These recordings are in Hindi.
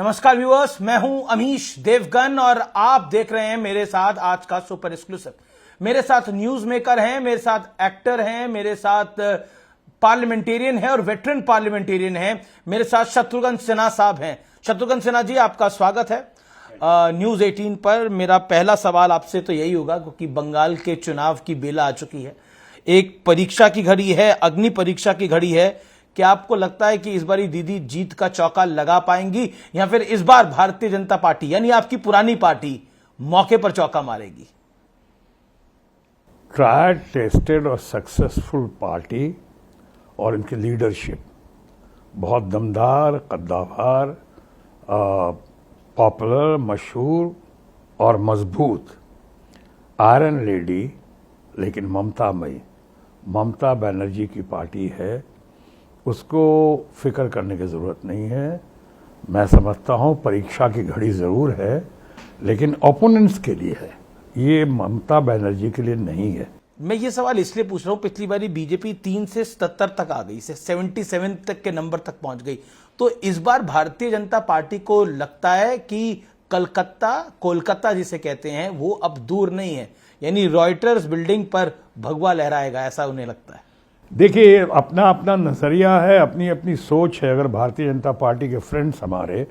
नमस्कार व्यूअर्स, मैं हूं अमीश देवगन और आप देख रहे हैं मेरे साथ आज का सुपर एक्सक्लूसिव। मेरे साथ न्यूज मेकर हैं, मेरे साथ एक्टर हैं, मेरे साथ पार्लियामेंटेरियन है और वेटरन पार्लियामेंटेरियन है। मेरे साथ शत्रुघ्न सिन्हा साहब हैं। शत्रुघ्न सिन्हा जी, आपका स्वागत है न्यूज 18 पर। मेरा पहला सवाल आपसे तो यही होगा क्योंकि बंगाल के चुनाव की बेला आ चुकी है, एक परीक्षा की घड़ी है, अग्नि परीक्षा की घड़ी है। क्या आपको लगता है कि इस बारी दीदी जीत का चौका लगा पाएंगी या फिर इस बार भारतीय जनता पार्टी यानी आपकी पुरानी पार्टी मौके पर चौका मारेगी? ट्राइड टेस्टेड और सक्सेसफुल पार्टी और इनकी लीडरशिप बहुत दमदार, कद्दावर, पॉपुलर, मशहूर और मजबूत आयरन लेडी, लेकिन ममता बनर्जी की पार्टी है। उसको फिक्र करने की ज़रूरत नहीं है। मैं समझता हूँ परीक्षा की घड़ी ज़रूर है, लेकिन ओपोनेंट्स के लिए है, ये ममता बनर्जी के लिए नहीं है। मैं ये सवाल इसलिए पूछ रहा हूँ, पिछली बारी बीजेपी 3 से 77 तक आ गई, से 77 तक के नंबर तक पहुंच गई। तो इस बार भारतीय जनता पार्टी को लगता है कि कोलकाता जिसे कहते हैं वो अब दूर नहीं है, यानी रॉयटर्स बिल्डिंग पर भगवा लहराएगा, ऐसा उन्हें लगता है? देखिए, अपना अपना नज़रिया है, अपनी अपनी सोच है। अगर भारतीय जनता पार्टी के फ्रेंड्स हमारे,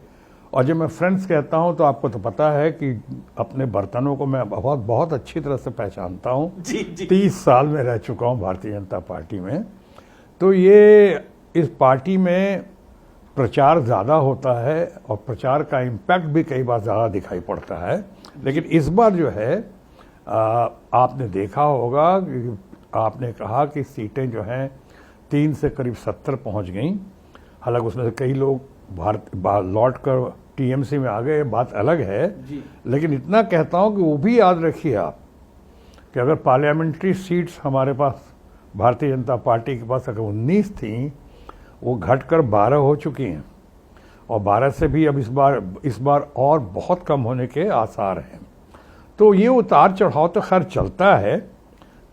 और जब मैं फ्रेंड्स कहता हूं तो आपको तो पता है कि अपने बर्तनों को मैं बहुत अच्छी तरह से पहचानता हूं। 30 साल में रह चुका हूं भारतीय जनता पार्टी में। तो ये इस पार्टी में प्रचार ज़्यादा होता है और प्रचार का इम्पैक्ट भी कई बार ज़्यादा दिखाई पड़ता है। लेकिन इस बार जो है आपने देखा होगा कि आपने कहा कि सीटें जो हैं 3 से करीब 70 पहुंच गईं। हालांकि उसमें से कई लोग लौट कर टीएमसी में आ गए, बात अलग है। लेकिन इतना कहता हूं कि वो भी याद रखिए आप कि अगर पार्लियामेंट्री सीट्स हमारे पास भारतीय जनता पार्टी के पास अगर 19 थी, वो घटकर 12 हो चुकी हैं और 12 से भी अब इस बार और बहुत कम होने के आसार हैं। तो ये उतार चढ़ाव तो खैर चलता है,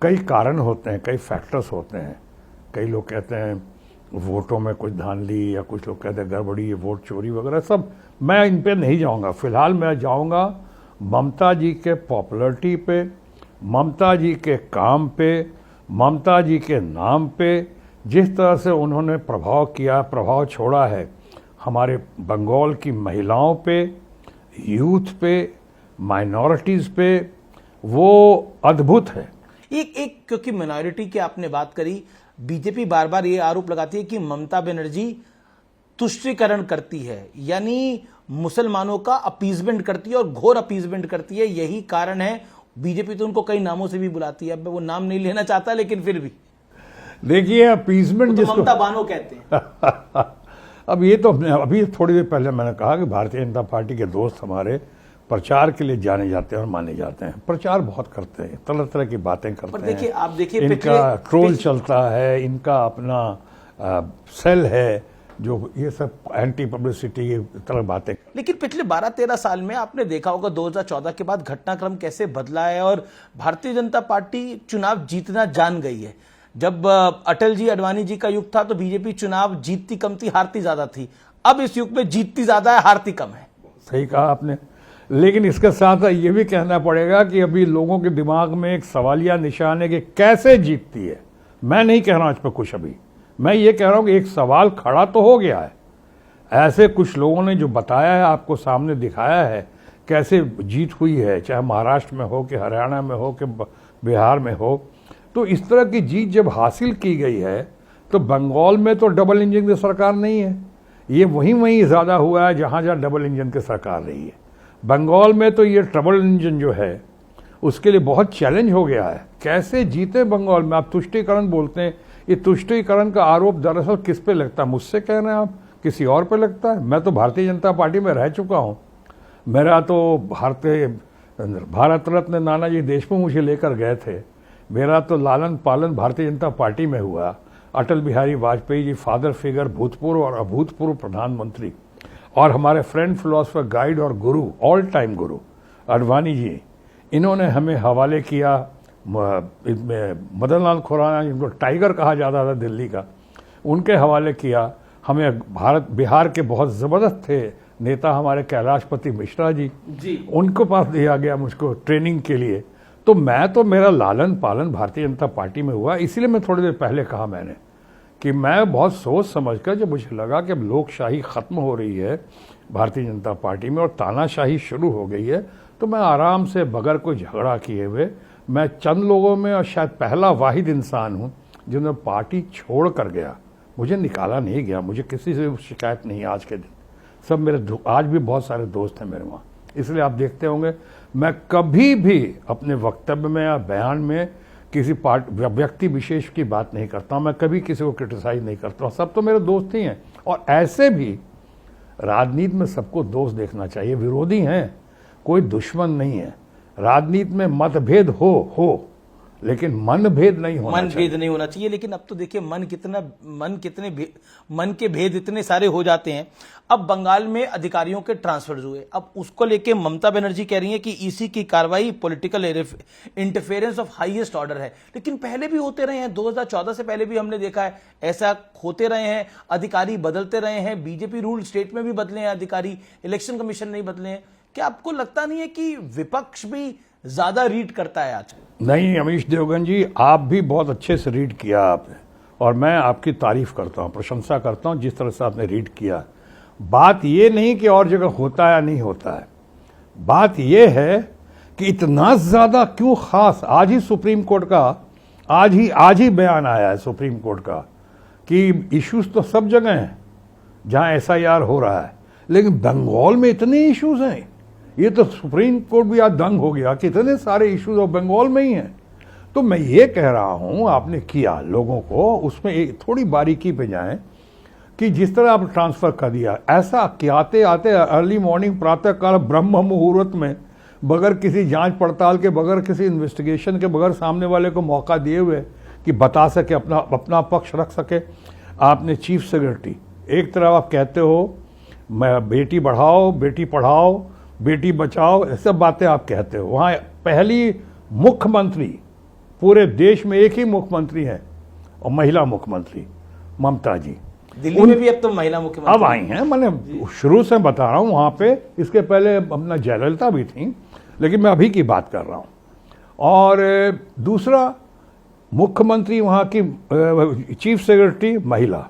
कई कारण होते हैं, कई फैक्टर्स होते हैं। कई लोग कहते हैं वोटों में कुछ धांधली, या कुछ लोग कहते हैं गड़बड़ी, वोट चोरी वगैरह सब। मैं इन पे नहीं जाऊंगा। फिलहाल मैं जाऊंगा ममता जी के पॉपुलरिटी पे, ममता जी के काम पे, ममता जी के नाम पे। जिस तरह से उन्होंने प्रभाव छोड़ा है हमारे बंगाल की महिलाओं पे, यूथ पे, माइनॉरिटीज़ पे, वो अद्भुत है। एक क्योंकि माइनॉरिटी की आपने बात करी, बीजेपी बार बार ये आरोप लगाती है कि ममता बनर्जी तुष्टीकरण करती है, यानी मुसलमानों का अपीजमेंट करती है और घोर अपीजमेंट करती है। यही कारण है, बीजेपी तो उनको कई नामों से भी बुलाती है। अब मैं वो नाम नहीं लेना चाहता, लेकिन फिर भी देखिए, अपीजमेंट तो जिसको ममता बानो कहते हैं। अब ये तो अभी थोड़ी देर पहले मैंने कहा कि भारतीय जनता पार्टी के दोस्त हमारे प्रचार के लिए जाने जाते हैं और माने जाते हैं। प्रचार बहुत करते हैं, तरह तरह की बातें करते हैं। देखिए, आप देखिए, इनका ट्रोल चलता है, इनका अपना सेल है जो ये सब एंटी पब्लिसिटी तरह बातें। लेकिन पिछले 12-13 साल में आपने देखा होगा 2014 के बाद घटनाक्रम कैसे बदला है और भारतीय जनता पार्टी चुनाव जीतना जान गई है। जब अटल जी, अडवाणी जी का युग था तो बीजेपी चुनाव जीतती कम थी, हारती ज्यादा थी। अब इस युग में जीतती ज्यादा है, हारती कम है। सही कहा आपने। लेकिन इसके साथ ये भी कहना पड़ेगा कि अभी लोगों के दिमाग में एक सवालिया निशान है कि कैसे जीतती है। मैं नहीं कह रहा हूं इस पर कुछ, अभी मैं ये कह रहा हूं कि एक सवाल खड़ा तो हो गया है। ऐसे कुछ लोगों ने जो बताया है, आपको सामने दिखाया है कैसे जीत हुई है, चाहे महाराष्ट्र में हो कि हरियाणा में हो कि बिहार में हो। तो इस तरह की जीत जब हासिल की गई है तो बंगाल में तो डबल इंजन की सरकार नहीं है, ये वहीं ज़्यादा हुआ है जहाँ डबल इंजन की सरकार रही है। बंगाल में तो ये ट्रिपल इंजन जो है उसके लिए बहुत चैलेंज हो गया है। कैसे जीते बंगाल में? आप तुष्टीकरण बोलते हैं, ये तुष्टीकरण का आरोप दरअसल किस पे लगता है? मुझसे कह रहे हैं आप, किसी और पे लगता है? मैं तो भारतीय जनता पार्टी में रह चुका हूँ। मेरा तो भारत रत्न नानाजी देशमुख मुझे लेकर गए थे। मेरा तो लालन पालन भारतीय जनता पार्टी में हुआ। अटल बिहारी वाजपेयी जी फादर फिगर, भूतपूर्व और अभूतपूर्व प्रधानमंत्री, और हमारे फ्रेंड, फिलोसफर, गाइड और गुरु, ऑल टाइम गुरु अडवाणी जी, इन्होंने हमें हवाले किया। मदन लाल खुराना, जिनको टाइगर कहा जाता था दिल्ली का, उनके हवाले किया। हमें बिहार के बहुत ज़बरदस्त थे नेता हमारे कैलाशपति मिश्रा जी, जी उनको पास दिया गया मुझको ट्रेनिंग के लिए। तो मेरा लालन पालन भारतीय जनता पार्टी में हुआ। इसीलिए मैं थोड़ी देर पहले कहा मैंने कि मैं बहुत सोच समझकर, जब मुझे लगा कि अब लोकशाही खत्म हो रही है भारतीय जनता पार्टी में और तानाशाही शुरू हो गई है, तो मैं आराम से बगैर कोई झगड़ा किए हुए, मैं चंद लोगों में और शायद पहला वाहिद इंसान हूं जिन्होंने पार्टी छोड़ कर गया। मुझे निकाला नहीं गया, मुझे किसी से शिकायत नहीं। आज के दिन सब मेरे आज भी बहुत सारे दोस्त हैं मेरे वहाँ। इसलिए आप देखते होंगे मैं कभी भी अपने वक्तव्य में या बयान में किसी व्यक्ति विशेष की बात नहीं करता हूँ। मैं कभी किसी को क्रिटिसाइज नहीं करता हूँ। सब तो मेरे दोस्त ही हैं। और ऐसे भी राजनीति में सबको दोस्त देखना चाहिए। विरोधी हैं, कोई दुश्मन नहीं है। राजनीति में मतभेद हो लेकिन मनभेद नहीं होना चाहिए। मनभेद नहीं होना चाहिए। लेकिन अब तो देखिए मन के भेद इतने सारे हो जाते हैं। अब बंगाल में अधिकारियों के ट्रांसफर हुए, अब उसको लेके ममता बनर्जी कह रही है कि ईसी की कार्रवाई political interference of highest order है। लेकिन पहले भी होते रहे हैं, 2014 से पहले भी हमने देखा है ऐसा होते रहे हैं। अधिकारी बदलते रहे हैं, बीजेपी रूल स्टेट में भी बदले हैं अधिकारी, इलेक्शन कमीशन नहीं बदले हैं। क्या आपको लगता नहीं है कि विपक्ष भी ज्यादा रीड करता है आज? नहीं अमीश देवगन जी, आप भी बहुत अच्छे से रीड किया आपने, और मैं आपकी तारीफ करता हूं, प्रशंसा करता हूं जिस तरह से आपने रीड किया। बात यह नहीं कि और जगह होता है या नहीं होता है, बात यह है कि इतना ज्यादा क्यों खास। आज ही सुप्रीम कोर्ट का आज ही बयान आया है सुप्रीम कोर्ट का कि इश्यूज तो सब जगह हैं जहां एसआईआर हो रहा है, लेकिन बंगाल में इतने इश्यूज हैं। ये तो सुप्रीम कोर्ट भी आज दंग हो गया कि इतने सारे इश्यूज और बंगाल में ही हैं। तो मैं ये कह रहा हूं, आपने किया लोगों को, उसमें एक थोड़ी बारीकी पे जाएं कि जिस तरह आप ट्रांसफर कर दिया, ऐसा कि आते आते अर्ली मॉर्निंग प्रातःकाल ब्रह्म मुहूर्त में, बगैर किसी जांच पड़ताल के, बगैर किसी इन्वेस्टिगेशन के, बगैर सामने वाले को मौका दिए हुए कि बता सके, अपना पक्ष रख सके, आपने चीफ सेक्रेटरी, एक तरफ आप कहते हो मैं बेटी बढ़ाओ, बेटी पढ़ाओ, बेटी बचाओ, ये सब बातें आप कहते हो। वहां पहली मुख्यमंत्री, पूरे देश में एक ही मुख्यमंत्री है और महिला मुख्यमंत्री ममता जी। दिल्ली में भी अब तो महिला मुख्यमंत्री अब आई हैं। मैंने शुरू से बता रहा हूं, वहां पे इसके पहले अपना जयललिता भी थी, लेकिन मैं अभी की बात कर रहा हूं। और दूसरा, मुख्यमंत्री वहां की चीफ सेक्रेटरी महिला।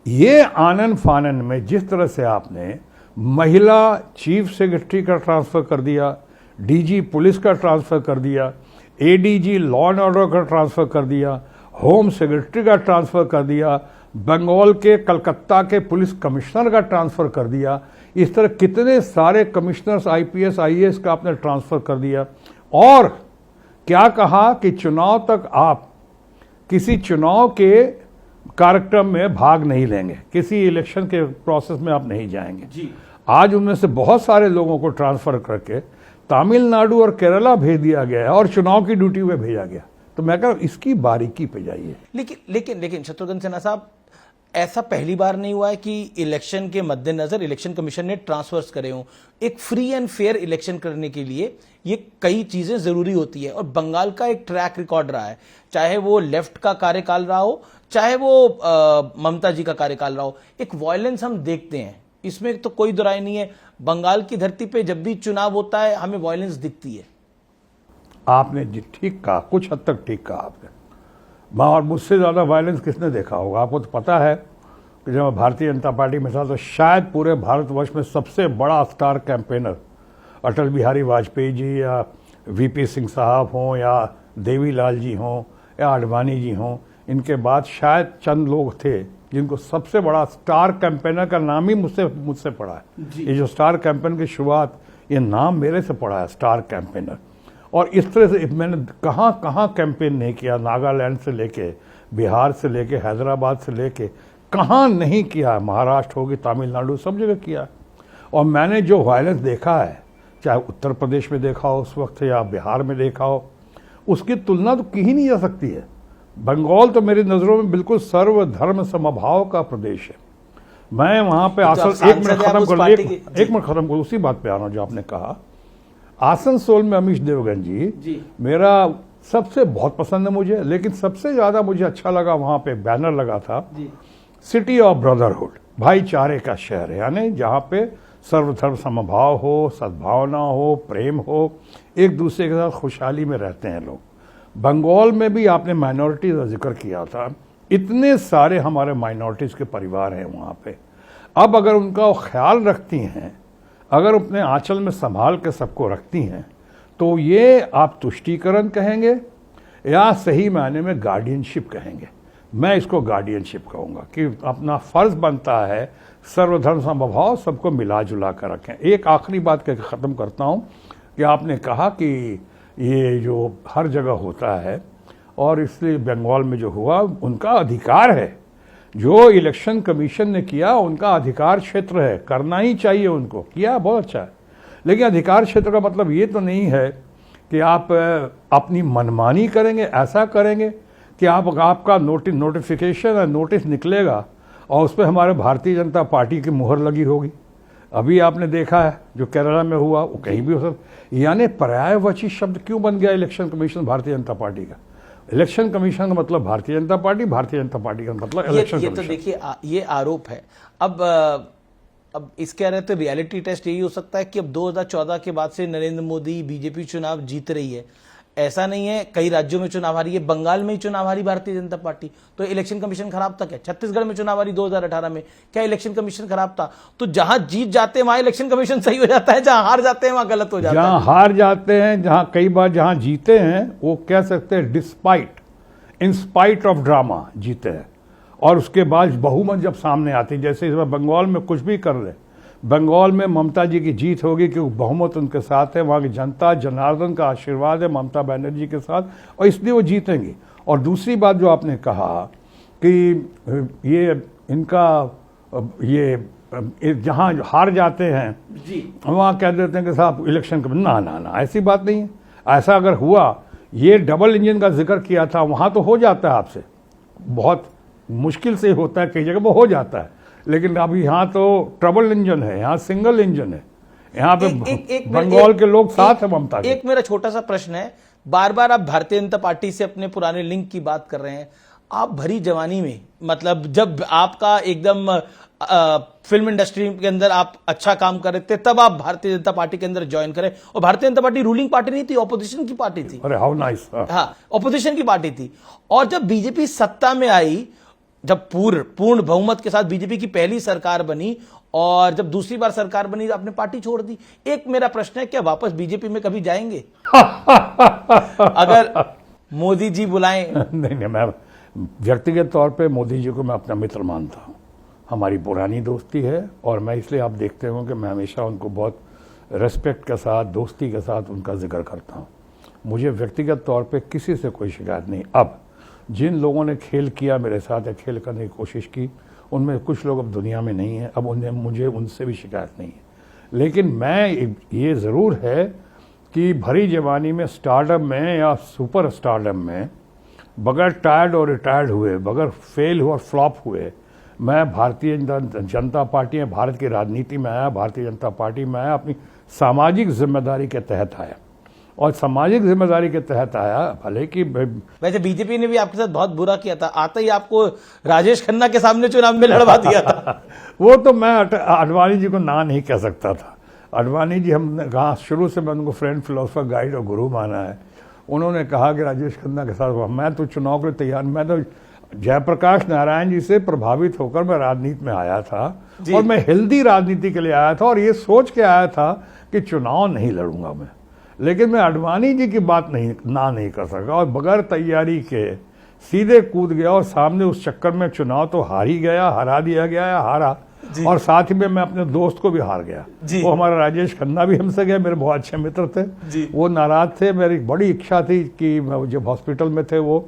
ये आनन फानन में जिस तरह से आपने महिला चीफ सेक्रेटरी का ट्रांसफर कर दिया, डीजी पुलिस का ट्रांसफर कर दिया, एडीजी लॉ एंड ऑर्डर का ट्रांसफर कर दिया, होम सेक्रेटरी का ट्रांसफर कर दिया, बंगाल के कलकत्ता के पुलिस कमिश्नर का ट्रांसफर कर दिया, इस तरह कितने सारे कमिश्नर्स आईपीएस आईएएस का आपने ट्रांसफर कर दिया। और क्या कहा कि चुनाव तक आप किसी चुनाव के कार्यक्रम में भाग नहीं लेंगे, किसी इलेक्शन के प्रोसेस में आप नहीं जाएंगे जी। आज उनमें से बहुत सारे लोगों को ट्रांसफर करके तमिलनाडु और केरला भेज दिया गया है और चुनाव की ड्यूटी में भेजा गया। तो मैं कह रहा हूं इसकी बारीकी पे जाइए। लेकिन शत्रुघ्न सिन्हा साहब, ऐसा पहली बार नहीं हुआ है कि इलेक्शन के मद्देनजर इलेक्शन कमीशन ने ट्रांसफर्स करे हों। एक फ्री एंड फेयर इलेक्शन करने के लिए ये कई चीजें जरूरी होती है, और बंगाल का एक ट्रैक रिकॉर्ड रहा है, चाहे वो लेफ्ट का कार्यकाल रहा हो, चाहे वो ममता जी का कार्यकाल रहा हो। एक वायलेंस हम देखते हैं, इसमें तो कोई दुराई नहीं है। बंगाल की धरती पे जब भी चुनाव होता है हमें वायलेंस दिखती है। आपने ठीक कहा, कुछ हद तक ठीक कहा आपने। और मुझसे ज्यादा वायलेंस किसने देखा होगा? आपको तो पता है कि जब मैं भारतीय जनता पार्टी में था तो शायद पूरे भारतवर्ष में सबसे बड़ा स्टार कैंपेनर अटल बिहारी वाजपेयी जी या वीपी सिंह साहब हों या देवीलाल जी हों या आडवाणी जी हों, इनके बाद शायद चंद लोग थे जिनको सबसे बड़ा स्टार कैंपेनर का नाम ही मुझसे पड़ा है। ये जो स्टार कैंपेन की शुरुआत, ये नाम मेरे से पड़ा है, स्टार कैंपेनर। और इस तरह से मैंने कहाँ कहाँ कैंपेन नहीं किया, नागालैंड से लेके, बिहार से लेके, हैदराबाद से लेके, कहाँ नहीं किया, महाराष्ट्र होगी, तमिलनाडु, सब जगह किया। और मैंने जो वायलेंस देखा है, चाहे उत्तर प्रदेश में देखा हो उस वक्त या बिहार में देखा हो, उसकी तुलना तो की ही नहीं जा सकती है। बंगाल तो मेरी नज़रों में बिल्कुल सर्वधर्म समभाव का प्रदेश है। मैं वहाँ पे एक मिनट खत्म कर उसी बात पे आ रहा हूँ जो आपने कहा। आसनसोल में अमीश देवगन जी मेरा सबसे बहुत पसंद है मुझे, लेकिन सबसे ज़्यादा मुझे अच्छा लगा, वहाँ पे बैनर लगा था सिटी ऑफ ब्रदरहुड, भाईचारे का शहर है, यानी जहाँ पे सर्वधर्म समभाव हो, सद्भावना हो, प्रेम हो, एक दूसरे के साथ खुशहाली में रहते हैं लोग। बंगाल में भी आपने माइनॉरिटीज का जिक्र किया था, इतने सारे हमारे माइनॉरिटीज के परिवार हैं वहाँ पे। अब अगर उनका वो ख्याल रखती हैं, अगर अपने आंचल में संभाल के सबको रखती हैं, तो ये आप तुष्टीकरण कहेंगे या सही मायने में गार्डियनशिप कहेंगे। मैं इसको गार्डियनशिप कहूँगा कि अपना फर्ज बनता है सर्वधर्म समभाव, सबको मिला जुला कर रखें। एक आखिरी बात कहकर ख़त्म करता हूँ कि आपने कहा कि ये जो हर जगह होता है और इसलिए बंगाल में जो हुआ उनका अधिकार है, जो इलेक्शन कमीशन ने किया उनका अधिकार क्षेत्र है, करना ही चाहिए उनको, किया बहुत अच्छा है। लेकिन अधिकार क्षेत्र का मतलब ये तो नहीं है कि आप अपनी मनमानी करेंगे, ऐसा करेंगे कि आपका नोटिफिकेशन या नोटिस निकलेगा और उस पर हमारे भारतीय जनता पार्टी की मुहर लगी होगी। अभी आपने देखा है जो केरला में हुआ, वो कहीं भी हो सकता। यानी पर्यायवाची शब्द क्यों बन गया election commission Bharatiya Janata party का? इलेक्शन कमीशन का मतलब भारतीय जनता पार्टी, भारतीय जनता पार्टी का मतलब इलेक्शन कमीशन। तो देखिए ये आरोप है। अब इसके रहे तो रियलिटी टेस्ट यही हो सकता है कि अब 2014 के बाद से नरेंद्र मोदी बीजेपी चुनाव जीत रही है। ऐसा नहीं है कई राज्यों में चुनाव हारी है, बंगाल में ही चुनाव हारी भारतीय जनता पार्टी, तो इलेक्शन कमीशन खराब था क्या? छत्तीसगढ़ में चुनाव हारी 2018 में, क्या इलेक्शन कमीशन खराब था? तो जहां जीत जाते हैं वहां इलेक्शन कमीशन सही हो जाता है, जहां हार जाते हैं वहां गलत हो जाता है। जहां हार जाते हैं, जहां कई बार जहां जीते हैं वो कह सकते हैं despite, in spite of drama जीते हैं। और उसके बाद बहुमत जब सामने आती, जैसे इस बार बंगाल में कुछ भी कर ले, बंगाल में ममता जी की जीत होगी क्योंकि बहुमत उनके साथ है, वहाँ की जनता जनार्दन का आशीर्वाद है ममता बनर्जी के साथ, और इसलिए वो जीतेंगी। और दूसरी बात जो आपने कहा कि ये इनका ये जहाँ हार जाते हैं जी, वहाँ कह देते हैं कि साहब इलेक्शन का ना ऐसी बात नहीं है। ऐसा अगर हुआ, ये डबल इंजन का जिक्र किया था, वहाँ तो हो जाता है आपसे, बहुत मुश्किल से होता है, कई जगह वो हो जाता है, लेकिन अब यहाँ तो ट्रबल इंजन है, यहाँ सिंगल इंजन है। यहाँ पे बंगाल के लोग साथ है ममता के। एक मेरा छोटा सा प्रश्न है, बार बार आप भारतीय जनता पार्टी से अपने पुराने लिंक की बात कर रहे हैं। आप भरी जवानी में, मतलब जब आपका एकदम फिल्म इंडस्ट्री के अंदर आप अच्छा काम कर रहे थे, तब आप भारतीय जनता पार्टी के अंदर ज्वाइन करें। और Bharatiya Janata party ruling party नहीं थी, ऑपोजिशन की पार्टी थी। अरे हाउ नाइस। हाँ, ऑपोजिशन की पार्टी थी। और जब बीजेपी सत्ता में आई, जब पूर्ण बहुमत के साथ बीजेपी की पहली सरकार बनी और जब दूसरी बार सरकार बनी तो आपने पार्टी छोड़ दी। एक मेरा प्रश्न है, क्या वापस बीजेपी में कभी जाएंगे अगर मोदी जी बुलाएं? नहीं, मैं व्यक्तिगत तौर पे मोदी जी को मैं अपना मित्र मानता हूँ, हमारी पुरानी दोस्ती है, और मैं इसलिए आप देखते हो कि मैं हमेशा उनको बहुत रेस्पेक्ट के साथ, दोस्ती के साथ उनका जिक्र करता हूँ। मुझे व्यक्तिगत तौर पे किसी से कोई शिकायत नहीं। अब जिन लोगों ने खेल किया मेरे साथ या खेल करने की कोशिश की, उनमें कुछ लोग अब दुनिया में नहीं हैं, अब मुझे उनसे भी शिकायत नहीं है। लेकिन मैं ये ज़रूर है कि भरी जवानी में स्टारडम में या सुपर स्टारडम में बगैर टायर्ड और रिटायर्ड हुए, बगैर फेल हुए और फ्लॉप हुए, मैं भारतीय जनता पार्टी में, भारत की राजनीति में आया, भारतीय जनता पार्टी में आया, अपनी सामाजिक जिम्मेदारी के तहत आया। और सामाजिक जिम्मेदारी के तहत आया, भले कि वैसे बीजेपी ने भी आपके साथ बहुत बुरा किया था, आता ही आपको राजेश खन्ना के सामने चुनाव में लड़वा दिया था। वो तो मैं आडवाणी जी को ना नहीं कह सकता था। आडवाणी जी, हमने कहा शुरू से मैं उनको फ्रेंड, फिलोसफर, गाइड और गुरु माना है। उन्होंने कहा कि राजेश खन्ना के साथ मैं तो चुनाव के लिए तैयार, मैं तो जयप्रकाश नारायण जी से प्रभावित होकर मैं राजनीति में आया था, और मैं हेल्दी राजनीति के लिए आया था, और ये सोच के आया था कि चुनाव नहीं लड़ूंगा मैं। लेकिन मैं आडवाणी जी की बात नहीं कर सका, और बगैर तैयारी के सीधे कूद गया, और सामने उस चक्कर में चुनाव तो हार ही गया, हरा दिया गया या हारा, और साथ ही में मैं अपने दोस्त को भी हार गया। वो हमारा राजेश खन्ना भी हमसे गया, मेरे बहुत अच्छे मित्र थे, वो नाराज थे। मेरी बड़ी इच्छा थी कि जब हॉस्पिटल में थे वो,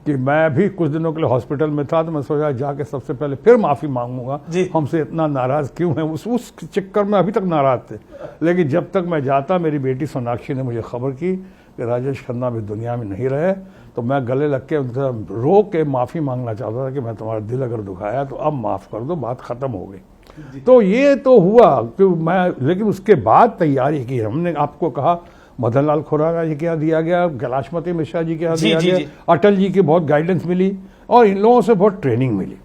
कि मैं भी कुछ दिनों के लिए हॉस्पिटल में था, तो मैं सोचा जाके सबसे पहले फिर माफी मांगूंगा, हमसे इतना नाराज क्यों है। उस चक्कर में अभी तक नाराज थे। लेकिन जब तक मैं जाता, मेरी बेटी सोनाक्षी ने मुझे खबर की कि राजेश खन्ना भी दुनिया में नहीं रहे, तो मैं गले लग के उनसे रो के माफ़ी मांगना चाहता था कि मैं तुम्हारा दिल अगर दुखाया तो अब माफ़ कर दो, बात ख़त्म हो गई। तो ये तो हुआ कि मैं, लेकिन उसके बाद तैयारी की। हमने आपको कहा मदन लाल खुराना जी के यहाँ दिया गया, कैलाशपति मिश्रा जी के यहाँ दिया गया, अटल जी की बहुत गाइडेंस मिली, और इन लोगों से बहुत ट्रेनिंग मिली।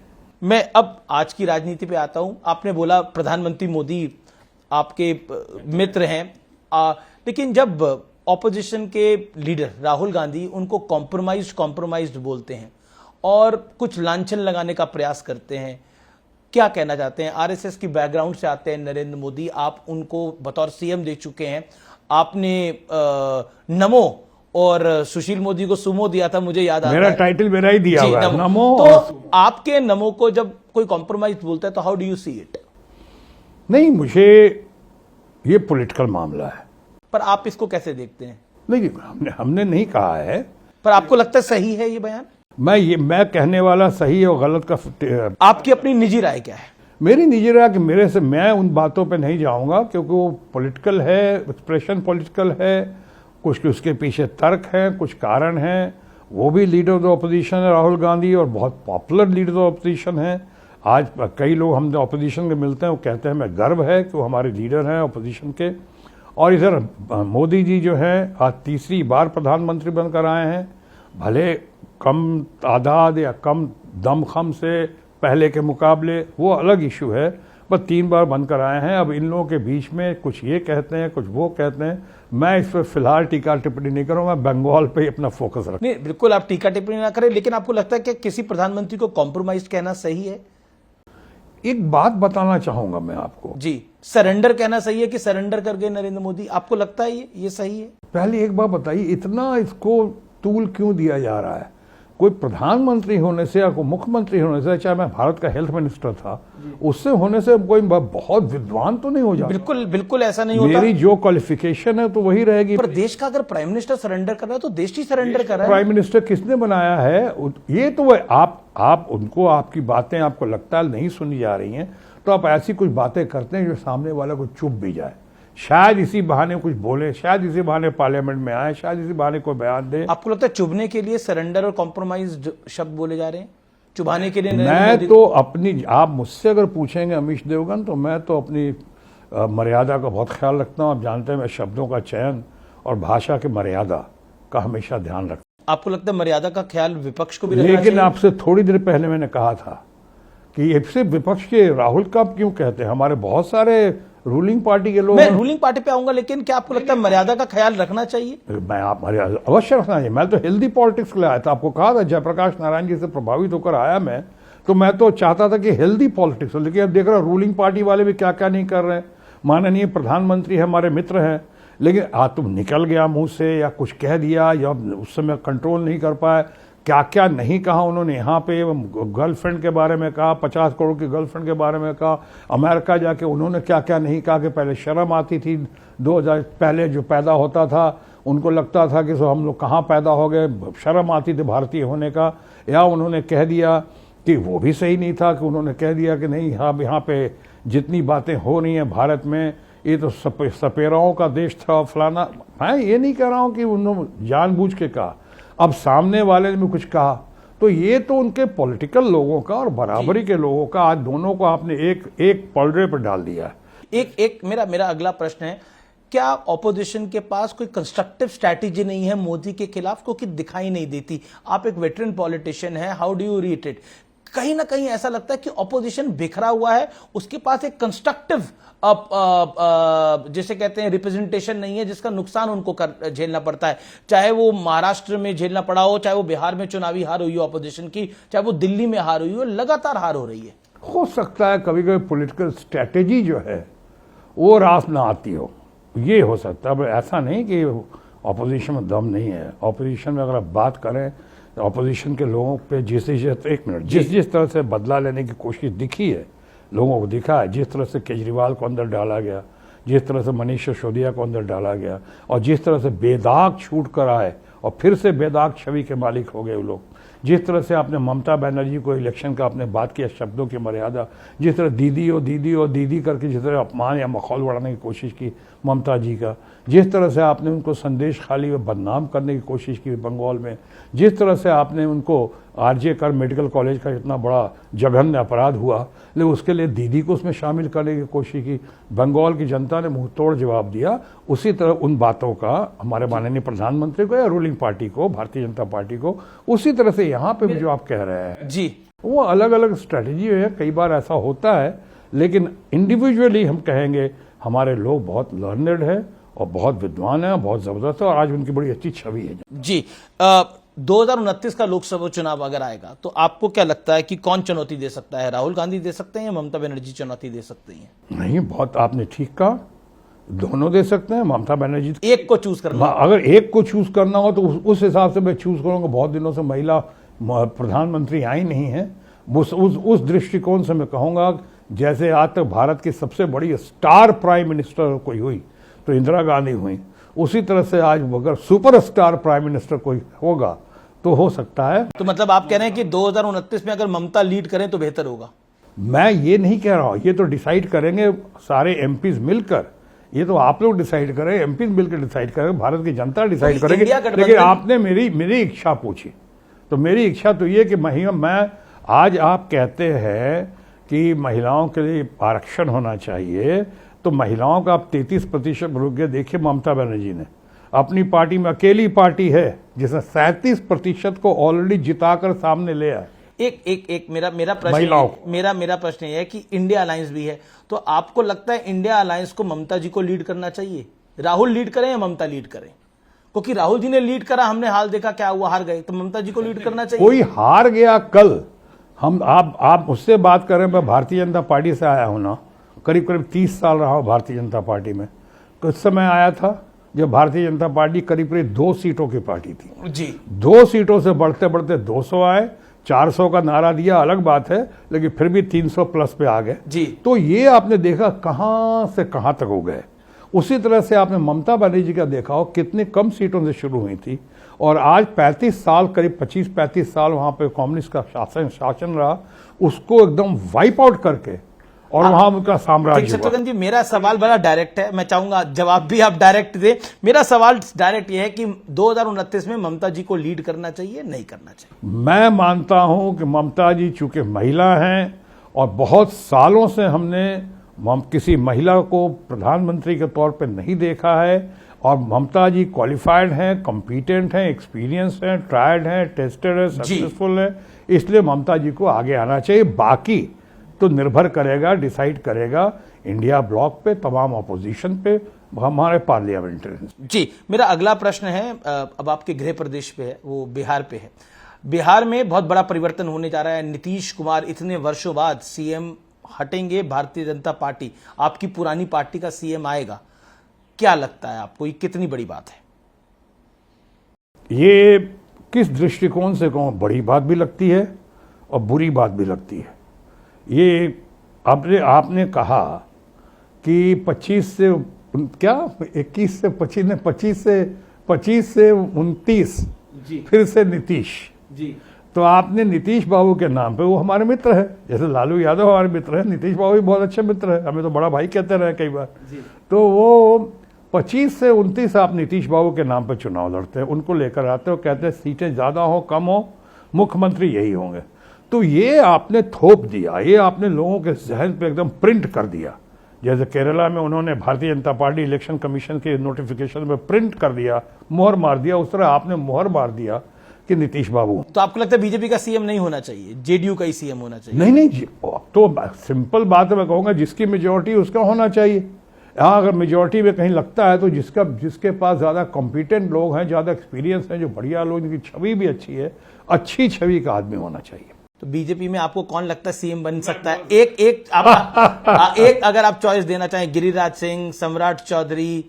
मैं अब आज की राजनीति पे आता हूँ। आपने बोला प्रधानमंत्री मोदी आपके मित्र हैं, लेकिन जब ऑपोजिशन के लीडर राहुल गांधी उनको कॉम्प्रोमाइज्ड बोलते हैं और कुछ लांछन लगाने का प्रयास करते हैं, क्या कहना चाहते हैं? आरएसएस की बैकग्राउंड से आते हैं नरेंद्र मोदी, आप उनको बतौर सीएम देख चुके हैं, आपने नमो और सुशील मोदी को सुमो दिया था, मुझे याद आता है। मेरा टाइटल मेरा ही दिया हुआ है, नमो। तो आपके नमो को जब कोई कॉम्प्रोमाइज बोलता है तो how do you see it? नहीं, मुझे ये पॉलिटिकल मामला है। पर आप इसको कैसे देखते हैं? नहीं, हमने नहीं कहा है। पर आपको लगता है सही है ये बयान? मैं कहने वाला सही और गलत का आपकी अपनी निजी राय क्या है? मेरी निजी राय कि मेरे से मैं उन बातों पे नहीं जाऊंगा, क्योंकि वो पॉलिटिकल है, एक्सप्रेशन पॉलिटिकल है, कुछ उसके पीछे तर्क है, कुछ कारण हैं। वो भी लीडर ऑफ द ऑपोजिशन है राहुल गांधी, और बहुत पॉपुलर लीडर ऑफ ऑपोजिशन है। आज कई लोग हम ऑपोजिशन के मिलते हैं, वो कहते हैं हमें गर्व है कि वो हमारे लीडर हैं ऑपोजिशन के। और इधर मोदी जी जो हैं आज तीसरी बार प्रधानमंत्री बनकर आए हैं, भले कम तादाद या कम दमखम से पहले के मुकाबले, वो अलग इशू है, पर 3 बार बनकर आए हैं। अब इन लोगों के बीच में कुछ ये कहते हैं, कुछ वो कहते हैं। मैं इस पर फिलहाल टीका टिप्पणी नहीं करूंगा, बंगाल पे अपना फोकस रख। नहीं, बिल्कुल आप टीका टिप्पणी ना करें, लेकिन आपको लगता है कि किसी प्रधानमंत्री को कॉम्प्रोमाइज कहना सही है? एक बात बताना चाहूंगा मैं आपको जी, सरेंडर कहना सही है कि सरेंडर कर गए नरेंद्र मोदी? आपको लगता है ये सही है? पहले एक बात बताइए, इतना इसको तूल क्यों दिया जा रहा है? कोई प्रधानमंत्री होने से या कोई मुख्यमंत्री होने से, चाहे मैं भारत का हेल्थ मिनिस्टर था, उससे होने से कोई बहुत विद्वान तो नहीं हो जाता। बिल्कुल बिल्कुल ऐसा नहीं होता। मेरी जो क्वालिफिकेशन है तो वही रहेगी। पर देश का अगर प्राइम मिनिस्टर सरेंडर कर रहा है तो देश ही सरेंडर कर रहा है। प्राइम मिनिस्टर किसने बनाया है? ये तो आप उनको, आपकी बातें आपको लगता है नहीं सुनी जा रही हैं, तो आप ऐसी कुछ बातें करते हैं जो सामने वाला को चुप भी जाए, शायद इसी बहाने कुछ बोले, शायद इसी बहाने पार्लियामेंट में आए, शायद इसी बहाने कोई बयान दे। आपको लगता है चुभने के लिए सरेंडर और कॉम्प्रोमाइज शब्द बोले जा रहे हैं, चुभाने के लिए? मैं तो अपनी, आप मुझसे अगर पूछेंगे अमीश देवगन, तो मैं तो अपनी मर्यादा का बहुत ख्याल रखता हूं। आप जानते हैं मैं शब्दों का चयन और भाषा की मर्यादा का हमेशा ध्यान रखता हूं। आपको लगता है मर्यादा का ख्याल विपक्ष को भी रखना चाहिए? लेकिन आपसे थोड़ी देर पहले मैंने कहा था कि ये सिर्फ विपक्ष के राहुल का क्यों कहते हैं, हमारे बहुत सारे रूलिंग पार्टी के लोग। मैं रूलिंग पार्टी पे आऊंगा, लेकिन क्या आपको लगता है मर्यादा का ख्याल रखना चाहिए? मैं आप मर्यादा अवश्य रखना चाहिए। मैं तो हेल्दी पॉलिटिक्स के लिए आया था, आपको कहा था जयप्रकाश नारायण जी से प्रभावित होकर आया मैं, तो मैं तो चाहता था कि हेल्दी पॉलिटिक्स हो। लेकिन अब देख रहा रूलिंग पार्टी वाले भी क्या क्या नहीं कर रहे हैं। माननीय प्रधानमंत्री हमारे मित्र हैं, लेकिन तुम निकल गया मुंह से, या कुछ कह दिया, या उस समय कंट्रोल नहीं कर पाए, क्या क्या नहीं कहा उन्होंने। यहाँ पे गर्लफ्रेंड के बारे में कहा, 50 करोड़ की गर्लफ्रेंड के बारे में कहा। अमेरिका जाके उन्होंने क्या क्या नहीं कहा कि पहले शर्म आती थी, 2000 पहले जो पैदा होता था उनको लगता था कि हम लोग कहाँ पैदा हो गए, शर्म आती थी भारतीय होने का। या उन्होंने कह दिया कि वो भी सही नहीं था कि उन्होंने कह दिया कि नहीं, हाँ यहाँ पे जितनी बातें हो रही हैं भारत में, ये तो सपेराओं का देश था फलाना। मैं ये नहीं कह रहा हूँ कि उन्होंने जानबूझ के कहा, अब सामने वाले ने भी कुछ कहा, तो ये तो उनके पॉलिटिकल लोगों का और बराबरी के लोगों का, आज दोनों को आपने एक पलड़े पर डाल दिया। एक मेरा अगला प्रश्न है, क्या ऑपोजिशन के पास कोई कंस्ट्रक्टिव स्ट्रैटेजी नहीं है मोदी के खिलाफ, क्योंकि दिखाई नहीं देती? आप एक वेटरन पॉलिटिशियन है, how do you read it? कहीं ना कहीं ऐसा लगता है कि ऑपोजिशन बिखरा हुआ है, उसके पास एक कंस्ट्रक्टिव जिसे कहते हैं रिप्रेजेंटेशन नहीं है, जिसका नुकसान उनको झेलना पड़ता है। चाहे वो महाराष्ट्र में झेलना पड़ा हो, चाहे वो बिहार में चुनावी हार हुई हो ऑपोजिशन की, चाहे वो दिल्ली में हार हुई हो, लगातार हार हो रही है। हो सकता है कभी कभी पॉलिटिकल स्ट्रैटेजी जो है वो रास ना आती हो, ये हो सकता है। अब ऐसा नहीं कि ऑपोजिशन में दम नहीं है। ऑपोजिशन में अगर आप बात करें, ऑपोजिशन के लोगों पे जिस तरह से बदला लेने की कोशिश दिखी है, लोगों को दिखा है, जिस तरह से केजरीवाल को अंदर डाला गया, जिस तरह से मनीष सिसोदिया को अंदर डाला गया, और जिस तरह से बेदाग छूट कर आए और फिर से बेदाग छवि के मालिक हो गए वो लोग, जिस तरह से आपने ममता बनर्जी को इलेक्शन का आपने बात किया, शब्दों की मर्यादा, जिस तरह दीदी और दीदी और दीदी करके जिस तरह अपमान या मखौल बढ़ाने की कोशिश की ममता जी का, जिस तरह से आपने उनको संदेश खाली में बदनाम करने की कोशिश की बंगाल में, जिस तरह से आपने उनको आरजे कर मेडिकल कॉलेज का इतना बड़ा जघन्य अपराध हुआ, लेकिन उसके लिए दीदी को उसमें शामिल करने की कोशिश की, बंगाल की जनता ने मुंह तोड़ जवाब दिया। उसी तरह उन बातों का हमारे माननीय प्रधानमंत्री को या रूलिंग पार्टी को, भारतीय जनता पार्टी को, उसी तरह से यहाँ पे भी जो आप कह रहे हैं जी, वो अलग अलग स्ट्रैटेजी है। कई बार ऐसा होता है, लेकिन इंडिविजुअली हम कहेंगे हमारे लोग बहुत लर्नड है और बहुत विद्वान है, बहुत जबरदस्त है, और आज उनकी बड़ी अच्छी छवि है। जी 2029 का लोकसभा चुनाव अगर आएगा तो आपको क्या लगता है कि कौन चुनौती दे सकता है? राहुल गांधी दे सकते हैं या ममता बनर्जी चुनौती दे सकती हैं? नहीं, बहुत आपने ठीक कहा, दोनों दे सकते हैं। ममता बनर्जी एक को चूज करना, अगर एक को चूज करना हो तो उस हिसाब से मैं चूज करूंगा। बहुत दिनों से महिला प्रधानमंत्री आई नहीं है, उस दृष्टिकोण से मैं कहूंगा जैसे आज तक भारत की सबसे बड़ी स्टार प्राइम मिनिस्टर कोई हुई तो इंदिरा गांधी हुई, उसी तरह से आज अगर सुपर स्टार प्राइम मिनिस्टर कोई होगा तो हो सकता है। तो मतलब आप कह रहे हैं कि 2029 में अगर ममता लीड करें तो बेहतर होगा? मैं ये नहीं कह रहा हूं, ये तो डिसाइड करेंगे सारे एमपीज मिलकर, ये तो आप लोग डिसाइड करें, एमपीज मिलकर डिसाइड करेंगे, भारत की जनता डिसाइड तो करेगी। लेकिन आपने मेरी इच्छा पूछी, तो मेरी इच्छा तो ये कि मैं आज आप कहते हैं कि महिलाओं के लिए आरक्षण होना चाहिए, तो महिलाओं का आप 33% रुक गए। देखिए ममता बनर्जी ने अपनी पार्टी में अकेली पार्टी है जिसने 37% को ऑलरेडी जिताकर सामने ले आया। एक मेरा प्रश्न मेरा प्रश्न ये है कि इंडिया अलायंस भी है, तो आपको लगता है इंडिया अलायंस को ममता जी को लीड करना चाहिए? राहुल लीड करें या ममता लीड करें? क्योंकि राहुल जी ने लीड करा, हमने हाल देखा क्या हुआ, हार गए, तो ममता जी को लीड करना चाहिए। कोई हार गया कल, आप मुझसे बात करें, मैं भारतीय जनता पार्टी से आया हूं ना, करीब 30 साल रहा हूं भारतीय जनता पार्टी में। कुछ समय आया था जब भारतीय जनता पार्टी करीब 2 सीटों की पार्टी थी जी, 2 सीटों से बढ़ते बढ़ते 200 आए, 400 का नारा दिया, अलग बात है, लेकिन फिर भी 300 प्लस पे आ गए जी। तो ये आपने देखा कहां से कहां तक हो गए। उसी तरह से आपने ममता बनर्जी का देखा हो, कितनी कम सीटों से शुरू हुई थी और आज 35 साल, करीब 25-35 साल वहां पे कांग्रेस का शासन रहा, उसको एकदम वाइप आउट करके और वहां उनका साम्राज्य। शत्रुघ्न जी, मेरा सवाल बड़ा डायरेक्ट है, मैं चाहूंगा जवाब भी आप डायरेक्ट दे। मेरा सवाल डायरेक्ट ये है कि 2029 में ममता जी को लीड करना चाहिए, नहीं करना चाहिए? मैं मानता हूं कि ममता जी चूंकि महिला हैं और बहुत सालों से हमने किसी महिला को प्रधानमंत्री के तौर पर नहीं देखा है, और ममता जी क्वालिफाइड हैं, कॉम्पिटेंट हैं, एक्सपीरियंस हैं, ट्रायड हैं, टेस्टेड है, सक्सेसफुल है, इसलिए ममता जी को आगे आना चाहिए। बाकी तो निर्भर करेगा, डिसाइड करेगा इंडिया ब्लॉक पे, तमाम अपोजिशन पे, हमारे पार्लियामेंटेरियंस। जी, मेरा अगला प्रश्न है, अब आपके गृह प्रदेश पे है, वो बिहार पे है। बिहार में बहुत बड़ा परिवर्तन होने जा रहा है। नीतीश कुमार इतने वर्षों बाद सीएम हटेंगे, भारतीय जनता पार्टी, आपकी पुरानी पार्टी का सीएम आएगा। क्या लगता है आपको, ये कितनी बड़ी बात है? ये किस दृष्टिकोण से कहूं, बड़ी बात भी लगती है और बुरी बात भी लगती है। ये आपने कहा कि 25 से क्या 21 से 25 ने 25 से 29 फिर से नीतीश जी, तो आपने नीतीश बाबू के नाम पे, वो हमारे मित्र है, जैसे लालू यादव हमारे मित्र है, नीतीश बाबू भी बहुत अच्छे मित्र है, हमें तो बड़ा भाई कहते रहे कई बार। तो वो 25 से 29 आप नीतीश बाबू के नाम पे चुनाव लड़ते हैं, उनको लेकर आते हो, कहते हैं सीटें ज्यादा हो कम हो मुख्यमंत्री यही होंगे। तो ये आपने थोप दिया, ये आपने लोगों के जहन पे एकदम प्रिंट कर दिया। जैसे केरला में उन्होंने Bharatiya Janata party election commission के नोटिफिकेशन में प्रिंट कर दिया, मोहर मार दिया, उस तरह आपने मोहर मार दिया कि नीतीश बाबू। तो आपको लगता है बीजेपी का सीएम नहीं होना चाहिए, जेडीयू का ही सीएम होना चाहिए? नहीं, तो सिंपल बात है, मैं कहूंगा जिसकी मेजोरिटी उसका होना चाहिए। यहाँ अगर मेजोरिटी में कहीं लगता है तो जिसके पास ज्यादा कॉम्पिटेंट लोग हैं, ज्यादा एक्सपीरियंस है, जो बढ़िया लोग, जिनकी छवि भी अच्छी है, अच्छी छवि का आदमी होना चाहिए। तो बीजेपी में आपको कौन लगता है सीएम बन सकता है? एक अगर आप चॉइस देना चाहें, गिरिराज सिंह, सम्राट चौधरी,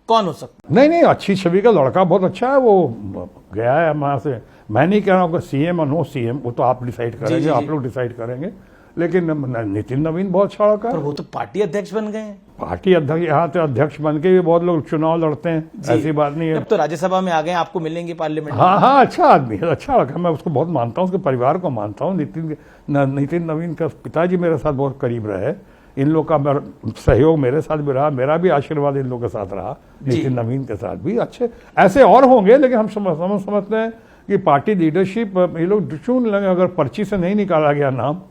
कौन हो सकता है? नहीं, अच्छी छवि का लड़का बहुत अच्छा है, वो गया है वहां से। मैं नहीं कह रहा हूँ सीएम और नो सीएम, वो तो आप डिसाइड करेंगे, आप लोग डिसाइड करेंगे, लेकिन नितिन नवीन बहुत अच्छा लड़का है। वो तो पार्टी अध्यक्ष बन गए हैं। पार्टी अध्यक्ष, यहाँ तो अध्यक्ष बन के भी बहुत लोग चुनाव लड़ते हैं, ऐसी बात नहीं है। अब तो राज्यसभा में आ गए, आपको मिलेंगे पार्लियामेंट में। हाँ, अच्छा आदमी है, अच्छा लड़का, मैं उसको बहुत मानता हूँ, उसके परिवार को मानता हूँ। नितिन नवीन का पिताजी मेरे साथ बहुत करीब रहे, इन लोग का सहयोग मेरे साथ भी रहा, मेरा भी आशीर्वाद इन लोग के साथ रहा, नितिन नवीन के साथ भी। अच्छे ऐसे और होंगे, लेकिन हम समझते हैं कि पार्टी लीडरशिप ये लोग चुन लेंगे। अगर पर्ची से नहीं निकाला गया नाम,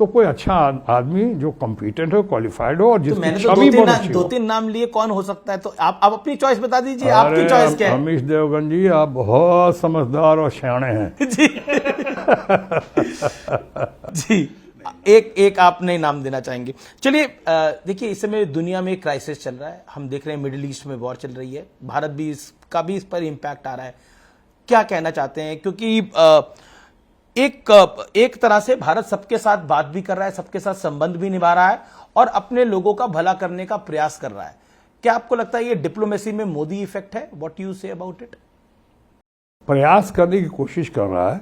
तो कोई अच्छा आदमी जो कॉम्पिटेंट हो, क्वालिफाइड हो, और जिसकी छवि बहुत अच्छी हो। 2-3 नाम लिए, कौन हो सकता है? तो आप अपनी चॉइस बता दीजिए, आपकी चॉइस क्या है? रमेश देवगन जी, आप बहुत समझदार और सियाणे हैं। जी जी, एक आप नहीं नाम देना चाहेंगे। चलिए देखिए, इस समय दुनिया में क्राइसिस चल रहा है, हम देख रहे हैं मिडिल ईस्ट में वॉर चल रही है, भारत भी इसका भी इस पर इंपैक्ट आ रहा है। क्या कहना चाहते हैं, क्योंकि एक तरह से भारत सबके साथ बात भी कर रहा है, सबके साथ संबंध भी निभा रहा है और अपने लोगों का भला करने का प्रयास कर रहा है। क्या आपको लगता है ये डिप्लोमेसी में मोदी इफेक्ट है? What you say about it? प्रयास करने की कोशिश कर रहा है,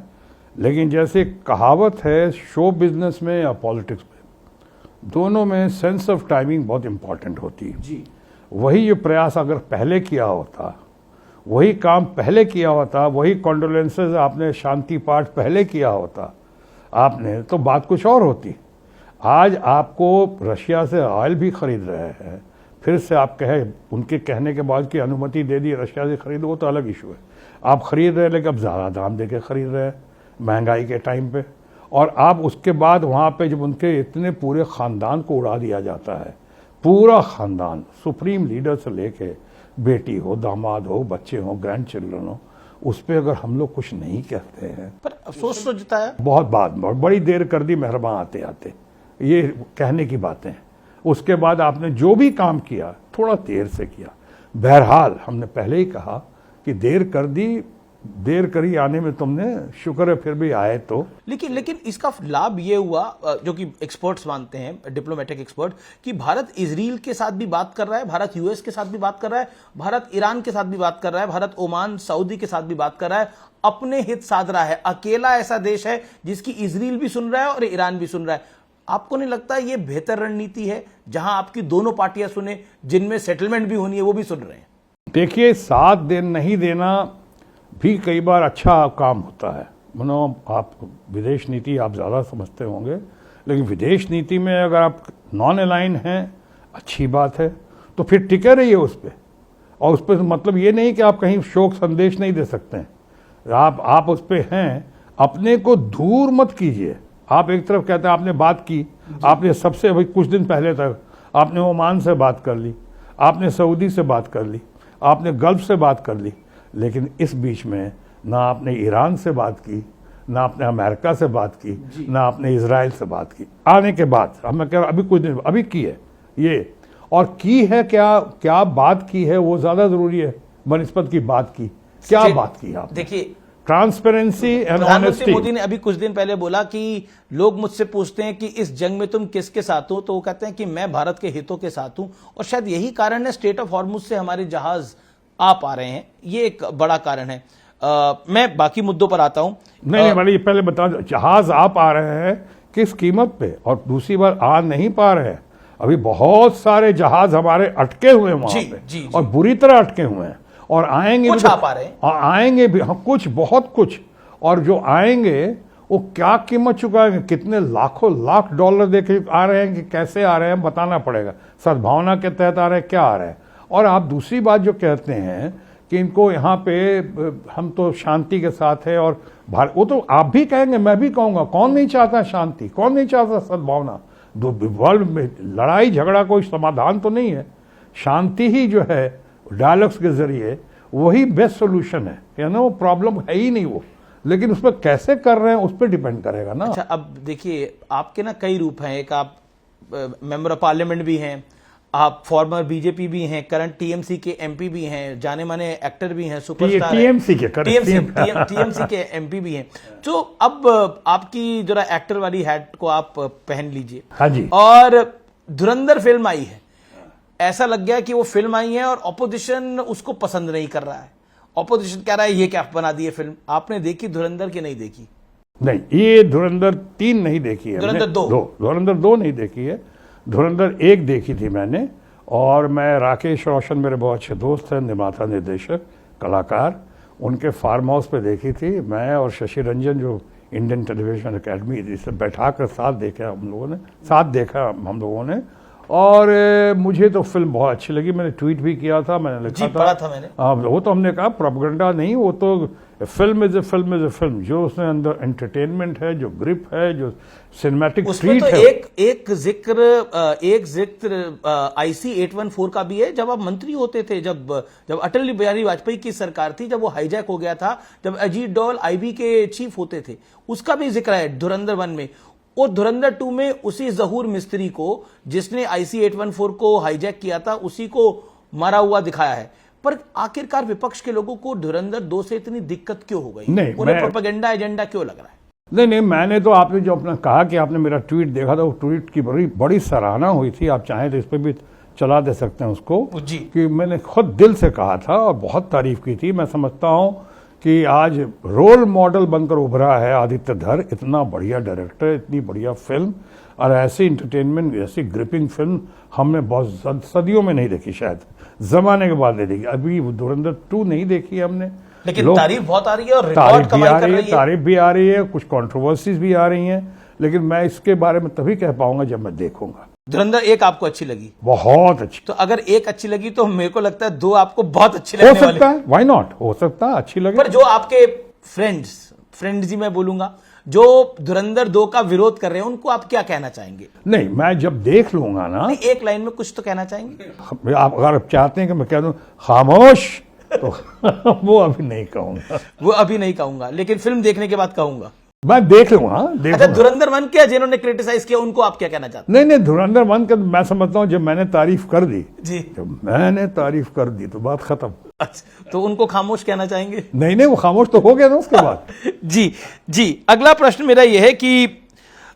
लेकिन जैसे कहावत है, शो बिजनेस में या पॉलिटिक्स में, दोनों में सेंस ऑफ टाइमिंग बहुत इंपॉर्टेंट होती है जी। वही ये प्रयास अगर पहले किया होता, वही काम पहले किया होता, वही कॉन्डोलेंसेज आपने शांति पाठ पहले किया होता आपने, तो बात कुछ और होती। आज आपको रशिया से ऑयल भी खरीद रहे हैं, फिर से आप उनके कहने के बाद की अनुमति दे दी रशिया से खरीदो, वो तो अलग इशू है। आप खरीद रहे हैं लेकिन अब ज़्यादा दाम दे के खरीद रहे हैं महंगाई के टाइम पे, और आप उसके बाद वहाँ पे जब उनके इतने पूरे ख़ानदान को उड़ा दिया जाता है, पूरा ख़ानदान, सुप्रीम लीडर से लेके बेटी हो, दामाद हो, बच्चे हो, ग्रैंड चिल्ड्रन हो, उस पर अगर हम लोग कुछ नहीं कहते हैं, पर अफसोस तो जताया बहुत बड़ी देर कर दी मेहरबान आते आते, ये कहने की बातें हैं। उसके बाद आपने जो भी काम किया थोड़ा देर से किया। बहरहाल हमने पहले ही कहा कि देर कर दी, देर करी आने में तुमने, शुक्र है फिर भी आए तो। लेकिन इसका लाभ ये हुआ, जो कि एक्सपर्ट्स मानते हैं, डिप्लोमेटिक एक्सपर्ट, कि भारत इजराइल के साथ भी बात कर रहा है, भारत यूएस के साथ भी बात कर रहा है, भारत ईरान के साथ भी बात कर रहा है, भारत ओमान सऊदी के साथ भी बात कर रहा है, अपने हित साध रहा है। अकेला ऐसा देश है जिसकी इजराइल भी सुन रहा है और ईरान भी सुन रहा है। आपको नहीं लगता ये बेहतर रणनीति है, जहां आपकी दोनों पार्टियां सुने, जिनमें सेटलमेंट भी होनी है, वो भी सुन रहे हैं? देखिए, साथ नहीं देना भी कई बार अच्छा काम होता है। मानो आप विदेश नीति आप ज़्यादा समझते होंगे, लेकिन विदेश नीति में अगर आप नॉन अलाइन हैं, अच्छी बात है, तो फिर टिके रहिए उस पर। और उस पर मतलब ये नहीं कि आप कहीं शोक संदेश नहीं दे सकते हैं। आप उस पर हैं, अपने को दूर मत कीजिए। आप एक तरफ कहते हैं आपने बात की, आपने सबसे अभी कुछ दिन पहले तक आपने ओमान से बात कर ली, आपने सऊदी से बात कर ली, आपने गल्फ से बात कर ली, लेकिन इस बीच में ना आपने ईरान से बात की, ना आपने अमेरिका से बात की, ना आपने इजराइल से बात की। आने के बाद अब मैं कह रहा हूँ अभी कुछ दिन अभी की है ये, और की है क्या बात की है वो ज़्यादा ज़रूरी है बनिस्बत की बात की। क्या बात की आपने? देखिए, ट्रांसपेरेंसी एंड प्रधानमंत्री मोदी ने अभी कुछ दिन पहले बोला कि लोग मुझसे पूछते हैं कि इस जंग में तुम किसके साथ हो, तो वो कहते हैं कि मैं भारत के हितों के साथ हूं, और शायद यही कारण है स्ट्रेट ऑफ हॉर्मुज से हमारे जहाज आ पा रहे हैं। ये एक बड़ा कारण है। मैं बाकी मुद्दों पर आता हूं। नहीं, मैंने ये पहले बता, जहाज आ पा रहे हैं किस कीमत पे, और दूसरी बार आ नहीं पा रहे हैं। अभी बहुत सारे जहाज हमारे अटके हुए हैं वहां पे, और बुरी तरह अटके हुए हैं, और आएंगे कुछ आ पा रहे हैं, आएंगे भी, हाँ कुछ, बहुत कुछ। और जो आएंगे वो क्या कीमत चुकाएंगे, कितने लाखों लाख डॉलर देके आ रहे हैं, कि कैसे आ रहे हैं बताना पड़ेगा, सद्भावना के तहत आ रहे हैं, क्या आ रहे हैं। और आप दूसरी बात जो कहते हैं कि इनको यहाँ पे हम तो शांति के साथ है, और वो तो आप भी कहेंगे, मैं भी कहूँगा, कौन नहीं चाहता शांति, कौन नहीं चाहता सद्भावना। वर्ल्ड में लड़ाई झगड़ा कोई समाधान तो नहीं है, शांति ही जो है डायलॉग्स के जरिए वही बेस्ट सोल्यूशन है ना। वो प्रॉब्लम है ही नहीं वो, लेकिन उसमें कैसे कर रहे हैं उस पर डिपेंड करेगा ना। अच्छा, अब देखिए, आपके ना कई रूप हैं। एक आप मेंबर ऑफ पार्लियामेंट भी हैं, आप फॉर्मर बीजेपी भी हैं, करंट टीएमसी के एमपी भी हैं, जाने माने एक्टर भी हैं, सुपरस्टार टीएमसी के एमपी भी हैं। तो अब आपकी जरा एक्टर वाली हैट को आप पहन लीजिए। हाँ जी। और धुरंधर फिल्म आई है, ऐसा लग गया कि वो फिल्म आई है और ऑपोजिशन उसको पसंद नहीं कर रहा है। ऑपोजिशन कह रहा है ये क्या बना दी है फिल्म। आपने देखी धुरंधर की नहीं देखी? नहीं, ये धुरंधर 3 नहीं देखी है, धुरंधर 2 धुरंधर 2 नहीं देखी है। धुरंधर 1 देखी थी मैंने, और मैं राकेश रोशन मेरे बहुत अच्छे दोस्त हैं, निर्माता निर्देशक कलाकार, उनके फार्म हाउस पे देखी थी। मैं और शशि रंजन जो इंडियन टेलीविजन अकेडमी जिसे बैठा कर साथ देखा हम लोगों ने, और मुझे तो फिल्म बहुत अच्छी लगी। मैंने ट्वीट भी किया था, मैंने लिखा था, पढ़ा था मैंने। वो तो हमने कहा प्रोपेगेंडा नहीं, वो तो फिल्म इज ए फिल्म, जो उसमें अंदर एंटरटेनमेंट है, जो ग्रिप है, जो सिनेमैटिक ट्रीट तो है। एक जिक्र IC 814 का भी है, जब आप मंत्री होते थे, जब अटल बिहारी वाजपेयी की सरकार थी, जब वो हाईजैक हो गया था, जब अजीत डोल IB के चीफ होते थे, उसका भी जिक्र है धुरंधर 1 में। वो धुरंधर 2 में उसी जहूर मिस्त्री को जिसने IC-814 को हाईजैक किया था उसी को मारा हुआ दिखाया है। पर आखिरकार विपक्ष के लोगों को धुरंधर 2 से इतनी दिक्कत क्यों हो गई? नहीं, उन्हें प्रोपेगेंडा एजेंडा क्यों लग रहा है? नहीं, मैंने तो आपने जो अपना कहा कि आपने मेरा ट्वीट देखा था, वो ट्वीट की बड़ी बड़ी सराहना हुई थी। आप चाहें तो इस पर भी चला दे सकते हैं उसको जी। कि मैंने खुद दिल से कहा था और बहुत तारीफ की थी। मैं समझता हूं कि आज रोल मॉडल बनकर उभरा है आदित्य धर। इतना बढ़िया डायरेक्टर, इतनी बढ़िया फिल्म और ऐसी इंटरटेनमेंट, ऐसी ग्रिपिंग फिल्म हमने बहुत सदियों में नहीं देखी, शायद जमाने के बाद नहीं देखी। अभी धुरंधर 2 नहीं देखी हमने, लेकिन तारीफ बहुत आ रही है और रिकॉर्ड कमाई कर रही है। तारीफ भी आ रही है, कुछ कंट्रोवर्सीज भी आ रही हैं, लेकिन मैं इसके बारे में तभी कह पाऊंगा जब मैं देखूंगा। धुरंधर 1 आपको अच्छी लगी? बहुत अच्छी। तो अगर 1 अच्छी लगी तो मेरे को लगता है 2 आपको बहुत अच्छी लगने वाली। हो सकता है, व्हाई नॉट, हो सकता है अच्छी लगे। पर जो आपके फ्रेंड्स जी मैं बोलूंगा, जो धुरंधर 2 का विरोध कर रहे हैं, उनको आप क्या कहना चाहेंगे? नहीं, मैं जब देख लूंगा ना, एक लाइन में कुछ तो कहना चाहेंगे? आप अगर चाहते हैं कि मैं कह दूं खामोश, तो वो अभी नहीं कहूंगा। वो अभी नहीं कहूंगा, लेकिन फिल्म देखने के बाद कहूंगा। मैं देख लूंगा। अच्छा, धुरंधर 1 क्या जिन्होंने क्रिटिसाइज किया उनको आप क्या कहना चाहते हैं? नहीं, धुरंधर 1 का मैं समझता हूं जब मैंने तारीफ कर दी जी, जब मैंने तारीफ कर दी तो बात खत्म। अच्छा, तो उनको खामोश कहना चाहेंगे? नहीं, वो खामोश तो हो गया ना उसके बाद। जी। अगला प्रश्न मेरा यह है कि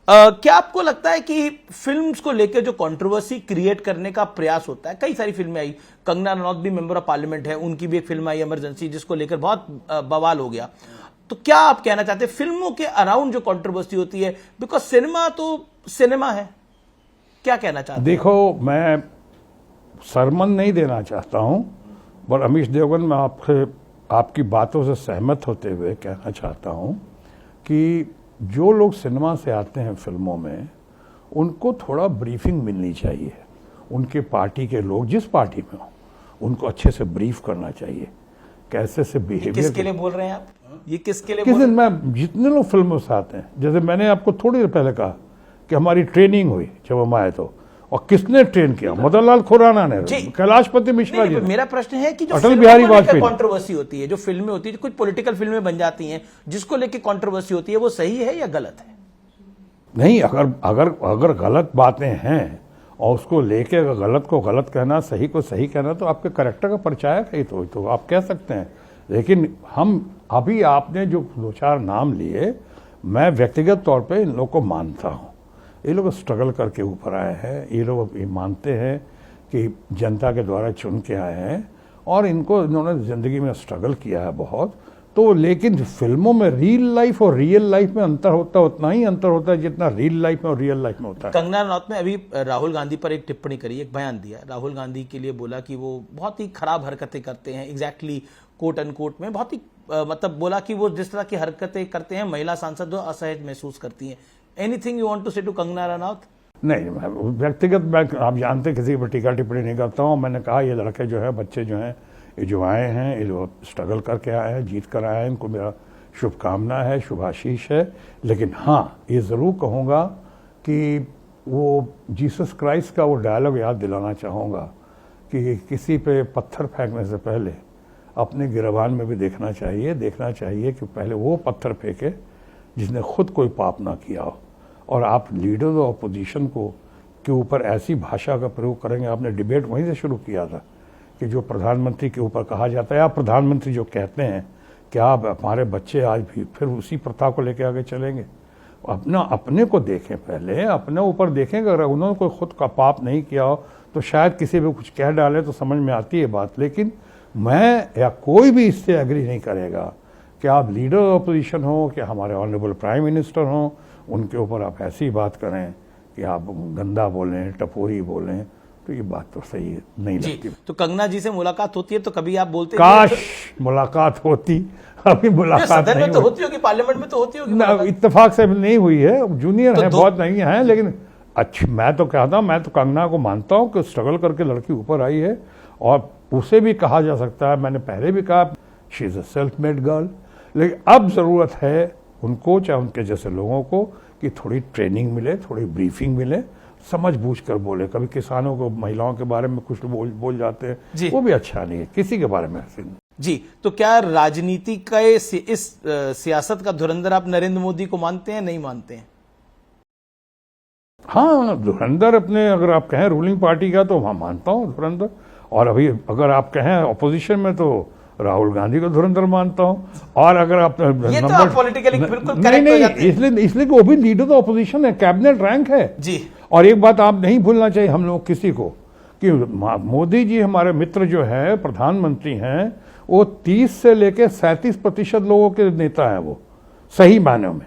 क्या आपको लगता है कि फिल्म्स को लेकर जो कंट्रोवर्सी क्रिएट करने का प्रयास होता है, कई सारी फिल्में आई, कंगना रनौत भी मेंबर ऑफ पार्लियामेंट है, उनकी भी एक फिल्म आई इमरजेंसी, जिसको लेकर बहुत बवाल हो गया। तो क्या आप कहना चाहते हैं फिल्मों के अराउंड जो कंट्रोवर्सी होती है, बिकॉज सिनेमा तो सिनेमा है, क्या कहना चाहते हैं? देखो, मैं सरमन नहीं देना चाहता हूं, पर अमीश देवगन, मैं आपकी बातों से सहमत होते हुए कहना चाहता हूं कि जो लोग सिनेमा से आते हैं फिल्मों में, उनको थोड़ा ब्रीफिंग मिलनी चाहिए। उनके पार्टी के लोग जिस पार्टी में हो, उनको अच्छे से ब्रीफ करना चाहिए, कैसे से बिहेवियर। किसके लिए बोल रहे हैं आप? ये किसके लिए? मैं जितने लोग फिल्मों से आते हैं, जैसे मैंने आपको थोड़ी देर पहले कहा कि हमारी ट्रेनिंग हुई जब हम आए तो, और किसने ट्रेन किया? मदन लाल खुराना ने, कैलाशपति मिश्रा जी। मेरा प्रश्न है कि जो अटल बिहारी वाजपेयी कंट्रोवर्सी होती है, जो फिल्में होती है, कुछ पॉलिटिकल फिल्में बन जाती हैं जिसको लेके कंट्रोवर्सी होती है, वो सही है या गलत है? नहीं, अगर गलत बातें हैं और उसको लेके अगर गलत को गलत कहना, सही को सही कहना, तो आपके करेक्टर का परिचायक है, तो आप कह सकते हैं। लेकिन हम अभी आपने जो 2-4 नाम लिए, मैं व्यक्तिगत तौर पे इन लोगों को मानता हूं। ये लोग स्ट्रगल करके ऊपर आए हैं, ये लोग ये मानते हैं कि जनता के द्वारा चुन के आए हैं और इन्होंने जिंदगी में स्ट्रगल किया है बहुत। तो लेकिन फिल्मों में रियल लाइफ और रियल लाइफ में अंतर होता है, उतना ही अंतर होता है जितना रियल लाइफ में और रियल लाइफ में होता है। कंगना रनौत ने अभी राहुल गांधी पर एक टिप्पणी करी, एक बयान दिया। राहुल गांधी के लिए बोला कि वो बहुत ही खराब हरकतें करते हैं, एग्जैक्टली कोट अनकोट में, बहुत ही मतलब बोला कि वो जिस तरह की हरकतें करते हैं महिला सांसद जो असहज महसूस करती हैं। एनीथिंग यू वांट टू से टू कंगना रनौत? नहीं, व्यक्तिगत मैं, आप जानते किसी पर टीका टिप्पणी नहीं करता हूँ। मैंने कहा ये लड़के जो है, बच्चे जो हैं, ये जो आए हैं, ये जो स्ट्रगल करके आए हैं, जीत कर आए हैं, इनको मेरा शुभकामना है, शुभाशीष है। लेकिन हाँ, ये ज़रूर कहूँगा कि वो जीसस क्राइस्ट का वो डायलॉग याद दिलाना चाहूँगा कि किसी पे पत्थर फेंकने से पहले अपने गिरबान में भी देखना चाहिए कि पहले वो पत्थर फेंके जिसने खुद कोई पाप ना किया हो। और आप लीडर ऑफ अपोजिशन के ऊपर ऐसी भाषा का प्रयोग करेंगे। आपने डिबेट वहीं से शुरू किया था कि जो प्रधानमंत्री के ऊपर कहा जाता है, आप प्रधानमंत्री जो कहते हैं, क्या आप हमारे बच्चे आज भी फिर उसी प्रथा को लेकर आगे चलेंगे? अपने को देखें, पहले अपने ऊपर देखें। अगर उन्होंने कोई खुद का पाप नहीं किया हो तो शायद किसी भी कुछ कह डाले तो समझ में आती है बात। लेकिन मैं या कोई भी इससे एग्री नहीं करेगा कि आप लीडर ऑफ अपोजिशन हो, कि हमारे ऑनरेबल प्राइम मिनिस्टर हो, उनके ऊपर आप ऐसी बात करें कि आप गंदा बोलें, टपोरी बोलें, तो ये बात तो सही नहीं लगती। तो कंगना जी से मुलाकात होती है तो कभी आप बोलते काश मुलाकात होती, अभी मुलाकात नहीं तो होती होगी, पार्लियामेंट में तो होती होगी। इत्तेफाक से नहीं हुई है, जूनियर है, बहुत नहीं है, लेकिन अच्छा, मैं तो कहता हूँ, मैं तो कंगना को मानता हूँ कि स्ट्रगल करके लड़की ऊपर आई है। और उसे भी कहा जा सकता है, मैंने पहले भी कहा, she is a self made girl. लेकिन अब जरूरत है उनको, चाहे उनके जैसे लोगों को, कि थोड़ी ट्रेनिंग मिले, थोड़ी ब्रीफिंग मिले, समझ बूझ कर बोले। कभी किसानों को, महिलाओं के बारे में कुछ बोल जाते हैं, वो भी अच्छा नहीं है, किसी के बारे में ऐसे नहीं। जी, तो क्या राजनीति का इस सियासत का धुरंधर आप नरेंद्र मोदी को मानते हैं, नहीं मानते हैं? हाँ, धुरंधर अपने, अगर आप कहें रूलिंग पार्टी का तो मैं मानता हूँ धुरंधर, और अभी अगर आप कहें ऑपोजिशन में तो राहुल गांधी को धुरंधर मानता हूँ। और अगर आप ये तो आप पॉलिटिकली बिल्कुल नहीं करेक्ट हो जाते हैं। इसलिए कि वो भी लीडर ऑफ ऑपोजिशन है, कैबिनेट रैंक है जी। और एक बात आप नहीं भूलना चाहिए हम लोग किसी को, कि मोदी जी हमारे मित्र जो है प्रधानमंत्री हैं, वो 30 से लेकर 37% लोगों के नेता हैं, वो सही मायनों में,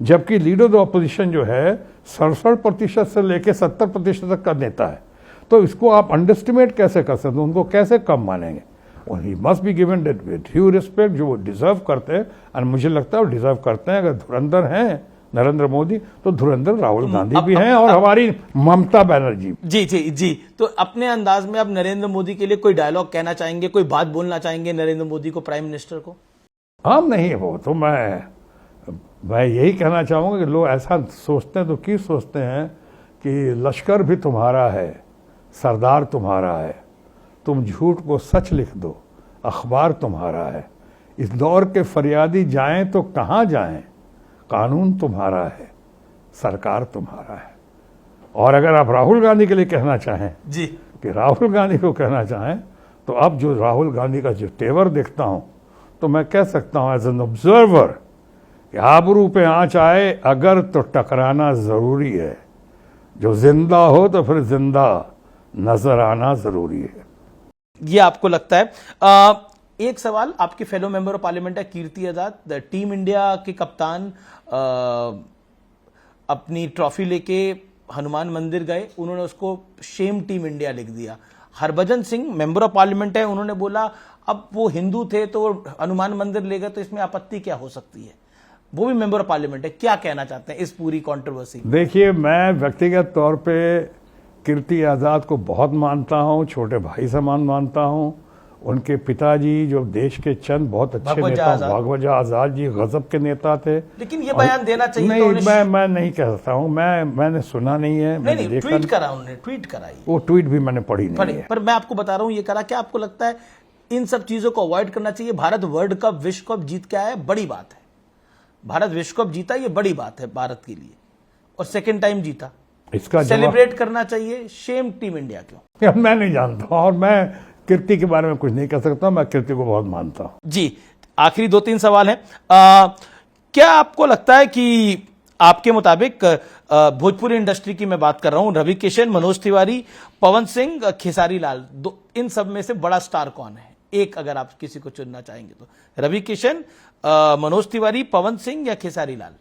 जबकि लीडर ऑफ ऑपोजिशन जो है 67% से लेकर 70% तक का नेता है। तो इसको आप अंडरस्टिमेट कैसे कर सकते हैं, उनको कैसे कम मानेंगे? और he must be given due respect, जो वो डिजर्व करते हैं, और मुझे लगता है वो डिजर्व करते हैं। अगर धुरंधर हैं नरेंद्र मोदी तो धुरंधर राहुल गांधी भी हैं और हमारी ममता बनर्जी। जी जी जी। तो अपने अंदाज में आप नरेंद्र मोदी के लिए कोई डायलॉग कहना चाहेंगे, कोई बात बोलना चाहेंगे नरेंद्र मोदी को, प्राइम मिनिस्टर को? हाँ, नहीं, वो तो मैं यही कहना चाहूँगा कि लोग ऐसा सोचते हैं तो क्यों सोचते हैं कि लश्कर भी तुम्हारा है, सरदार तुम्हारा है, तुम झूठ को सच लिख दो, अखबार तुम्हारा है, इस दौर के फरियादी जाएं तो कहाँ जाएं, कानून तुम्हारा है, सरकार तुम्हारा है। और अगर आप राहुल गांधी के लिए कहना चाहें जी, कि राहुल गांधी को कहना चाहें, तो अब जो राहुल गांधी का जो तेवर देखता हूं, तो मैं कह सकता हूं एज एन ऑब्जर्वर कि आबरू पे आंच आए अगर तो टकराना जरूरी है, जो जिंदा हो तो फिर जिंदा नजर आना जरूरी है। ये आपको लगता है? एक सवाल, आपके फेलो मेंबर ऑफ पार्लियामेंट है कीर्ति आजाद, टीम इंडिया के कप्तान, अपनी ट्रॉफी लेके हनुमान मंदिर गए, उन्होंने उसको शेम टीम इंडिया लिख दिया। Harbhajan Singh member of parliament है, उन्होंने बोला अब वो हिंदू थे तो हनुमान मंदिर ले गए तो इसमें आपत्ति क्या हो सकती है? वो भी मेंबर ऑफ पार्लियामेंट है, क्या कहना चाहते हैं इस पूरी कंट्रोवर्सी? देखिए, मैं व्यक्तिगत तौर पे कीर्ति आजाद को बहुत मानता हूं, छोटे भाई समान मानता हूं। उनके पिताजी जो देश के चंद बहुत अच्छे नेता, भगवजा आजाद जी गजब के नेता थे। लेकिन ये बयान देना चाहिए नहीं, तो मैं नहीं कह सकता हूं, मैंने सुना नहीं है। नहीं, ट्वीट करा उन्होंने, ट्वीट कराई, वो ट्वीट भी मैंने पढ़ी नहीं है। पर मैं आपको बता रहा हूं ये करा। क्या आपको लगता है इन सब चीजों को अवॉइड करना चाहिए? भारत वर्ल्ड कप, विश्व कप जीत के आया है, बड़ी बात है। भारत विश्व कप जीता, ये बड़ी बात है भारत के लिए, और सेकेंड टाइम जीता, इसका सेलिब्रेट करना चाहिए। शेम टीम इंडिया क्यों? मैं नहीं जानता, और मैं कीर्ति के बारे में कुछ नहीं कह सकता। मैं कीर्ति को बहुत मानता हूं। जी, आखिरी 2-3 सवाल हैं। क्या आपको लगता है कि आपके मुताबिक भोजपुरी इंडस्ट्री की मैं बात कर रहा हूं, रवि किशन, मनोज तिवारी, पवन सिंह, खेसारी लाल, इन सब में से बड़ा स्टार कौन है? एक अगर आप किसी को चुनना चाहेंगे तो, रवि किशन, मनोज तिवारी, पवन सिंह या खेसारी लाल?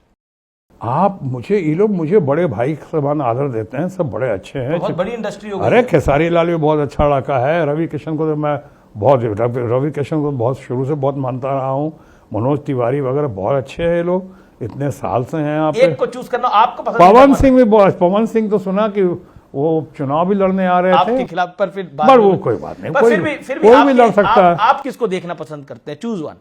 आप मुझे, ये लोग मुझे बड़े भाई समान आदर देते हैं, सब बड़े अच्छे हैं, बहुत बड़ी इंडस्ट्री हो गई। अरे खेसारी लाल भी बहुत अच्छा लड़का है। रवि किशन को तो मैं बहुत, रवि किशन को बहुत शुरू से बहुत मानता रहा हूँ। मनोज तिवारी वगैरह बहुत अच्छे हैं, ये लोग इतने साल से हैं। आप एक को चूज करना आपको पसंद? पवन सिंह भी बहुत, पवन सिंह तो सुना कि वो चुनाव भी लड़ने आ रहे थे आपके खिलाफ, पर फिर वो कोई बात नहीं, कोई भी लड़ सकता है। आप किसको देखना पसंद करते हैं? Choose one.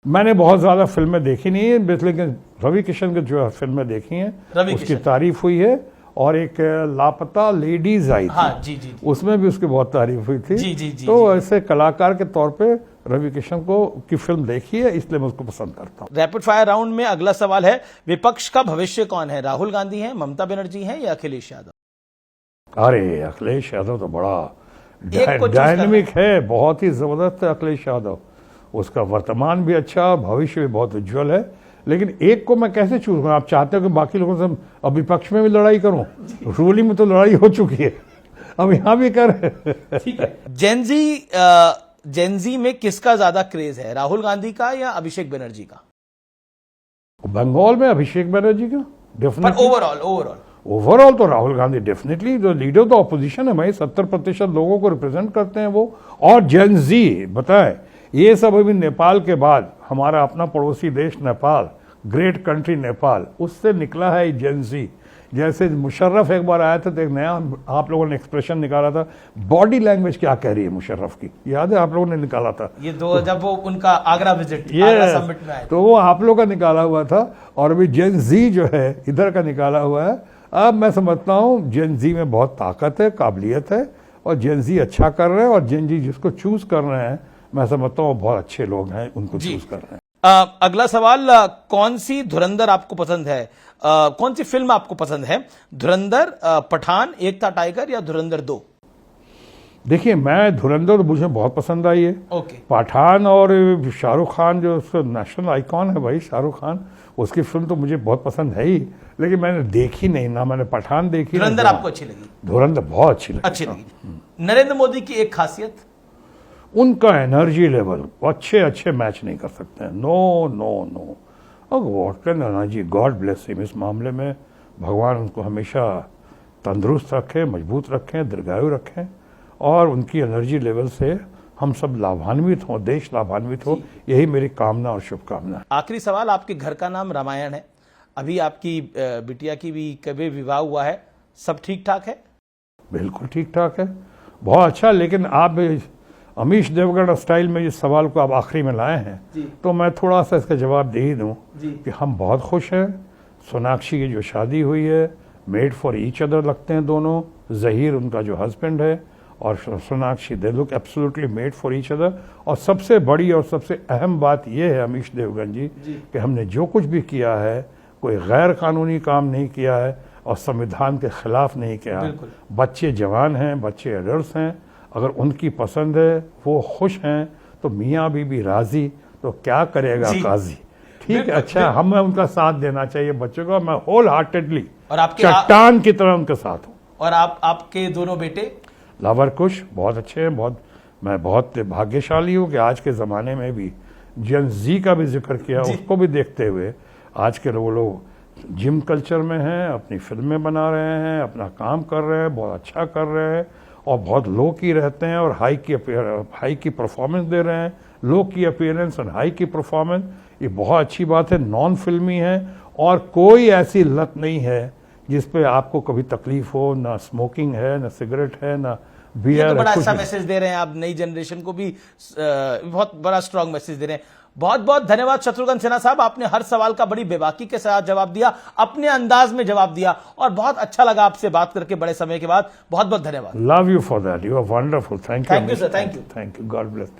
मैंने बहुत ज्यादा फिल्में देखी नहीं है, लेकिन रवि किशन की जो फिल्में देखी हैं उसकी तारीफ हुई है। और एक लापता लेडीज आई थी, हाँ, जी, जी, उसमें भी उसकी बहुत तारीफ हुई थी। जी, जी, जी, तो ऐसे कलाकार के तौर पे रवि किशन को की फिल्म देखी है, इसलिए मैं उसको पसंद करता हूँ। रैपिड फायर राउंड में अगला सवाल है, विपक्ष का भविष्य कौन है? राहुल गांधी है, ममता बनर्जी है या अखिलेश यादव? अरे अखिलेश यादव तो बड़ा डायनेमिक है, बहुत ही जबरदस्त है अखिलेश यादव। उसका वर्तमान भी अच्छा, भविष्य भी बहुत उज्जवल है। लेकिन एक को मैं कैसे चूज करूं? आप चाहते हो कि बाकी लोगों से अब विपक्ष में भी लड़ाई करूं? रूलिंग में तो लड़ाई हो चुकी है, अब यहां भी कर। ठीक है। जेनजी में किसका ज्यादा क्रेज है, राहुल गांधी का या अभिषेक बनर्जी का? बंगाल में अभिषेक बनर्जी का डेफिनेटली। ओवरऑल तो राहुल गांधी डेफिनेटली, जो लीडर ऑफ ऑपोजिशन है भाई, 70% लोगों को रिप्रेजेंट करते हैं वो। और जेनजी बताए, ये सब अभी नेपाल के बाद हमारा अपना पड़ोसी देश नेपाल, ग्रेट कंट्री नेपाल, उससे निकला है जेनजी। जैसे मुशर्रफ एक बार आया था तो एक नया आप लोगों ने एक्सप्रेशन निकाला था, बॉडी लैंग्वेज क्या कह रही है मुशर्रफ की, याद है आप लोगों ने निकाला था ये जब वो उनका आगरा विजिट, आगरा समिट में आए, तो वो आप लोगों का निकाला हुआ था। और अभी जेन जी जो है इधर का निकाला हुआ है। अब मैं समझता हूँ जेन जी में बहुत ताकत है, काबिलियत है, और जेन जी अच्छा कर रहे हैं, और जेन जी जिसको चूज कर रहे हैं मैं समझता हूँ बहुत अच्छे लोग हैं, उनको चूज कर रहे हैं। अगला सवाल, कौन सी धुरंधर आपको पसंद है? कौन सी फिल्म आपको पसंद है? धुरंधर, पठान, एक था टाइगर या धुरंधर 2? देखिए, मैं धुरंधर तो मुझे बहुत पसंद आई है। ओके। पठान और शाहरुख खान जो उसका नेशनल आइकॉन है भाई शाहरुख खान, उसकी फिल्म तो मुझे बहुत पसंद है ही, लेकिन मैंने देखी नहीं ना, मैंने पठान देखी। धुरंधर आपको अच्छी लगी? धुरंधर बहुत अच्छी लगी। नरेंद्र मोदी की एक खासियत? उनका एनर्जी लेवल, अच्छे मैच नहीं कर सकते हैं। No no no, what can energy, God bless him. इस मामले में भगवान उनको हमेशा तंदुरुस्त रखें, मजबूत रखें, दीर्घायु रखें, और उनकी एनर्जी लेवल से हम सब लाभान्वित हों, देश लाभान्वित हो, यही मेरी कामना और शुभकामना है। आखिरी सवाल, आपके घर का नाम रामायण है, अभी आपकी बिटिया की भी कभी विवाह हुआ है, सब ठीक ठाक है? बिल्कुल ठीक ठाक है, बहुत अच्छा। लेकिन आप अमीश देवगन स्टाइल में इस सवाल को आप आखिरी में लाए हैं, तो मैं थोड़ा सा इसका जवाब दे ही दूं कि हम बहुत खुश हैं। सोनाक्षी की जो शादी हुई है, मेड फॉर ईच अदर लगते हैं दोनों। जहीर उनका जो हस्बैंड है और Sonakshi, they look absolutely made for each other. और सबसे बड़ी और सबसे अहम बात यह है अमीश देवगन जी कि हमने जो कुछ भी किया है, कोई गैर कानूनी काम नहीं किया है और संविधान के खिलाफ नहीं किया। बच्चे जवान हैं, बच्चे एडल्ट हैं, अगर उनकी पसंद है, वो खुश हैं, तो मियाँ बीबी राजी, तो क्या करेगा काजी। ठीक है, अच्छा, हमें उनका साथ देना चाहिए बच्चों को। मैं होल हार्टेडली और आपके चट्टान की तरह उनके साथ हूँ। और आपके दोनों बेटे? लावर कुश बहुत अच्छे हैं। मैं बहुत भाग्यशाली हूँ कि आज के ज़माने में भी जन जी का भी जिक्र किया, उसको भी देखते हुए आज के लोग जिम कल्चर में हैं, अपनी फिल्में बना रहे हैं, अपना काम कर रहे हैं, बहुत अच्छा कर रहे हैं, और बहुत लो की रहते हैं और हाई की परफॉर्मेंस दे रहे हैं। लो की अपीयरेंस और हाई की परफॉर्मेंस, ये बहुत अच्छी बात है। नॉन फिल्मी है और कोई ऐसी लत नहीं है जिस पे आपको कभी तकलीफ हो। ना स्मोकिंग है, ना सिगरेट है, ना बियर है। बड़ा अच्छा मैसेज दे रहे हैं आप, नई जनरेशन को भी बहुत बड़ा स्ट्रांग मैसेज दे रहे हैं। बहुत बहुत धन्यवाद शत्रुघ्न सिन्हा साहब, आपने हर सवाल का बड़ी बेबाकी के साथ जवाब दिया, अपने अंदाज में जवाब दिया, और बहुत अच्छा लगा आपसे बात करके बड़े समय के बाद। बहुत बहुत धन्यवाद। Love you for that, you are wonderful. Thank you sir, thank you. Thank you, God bless.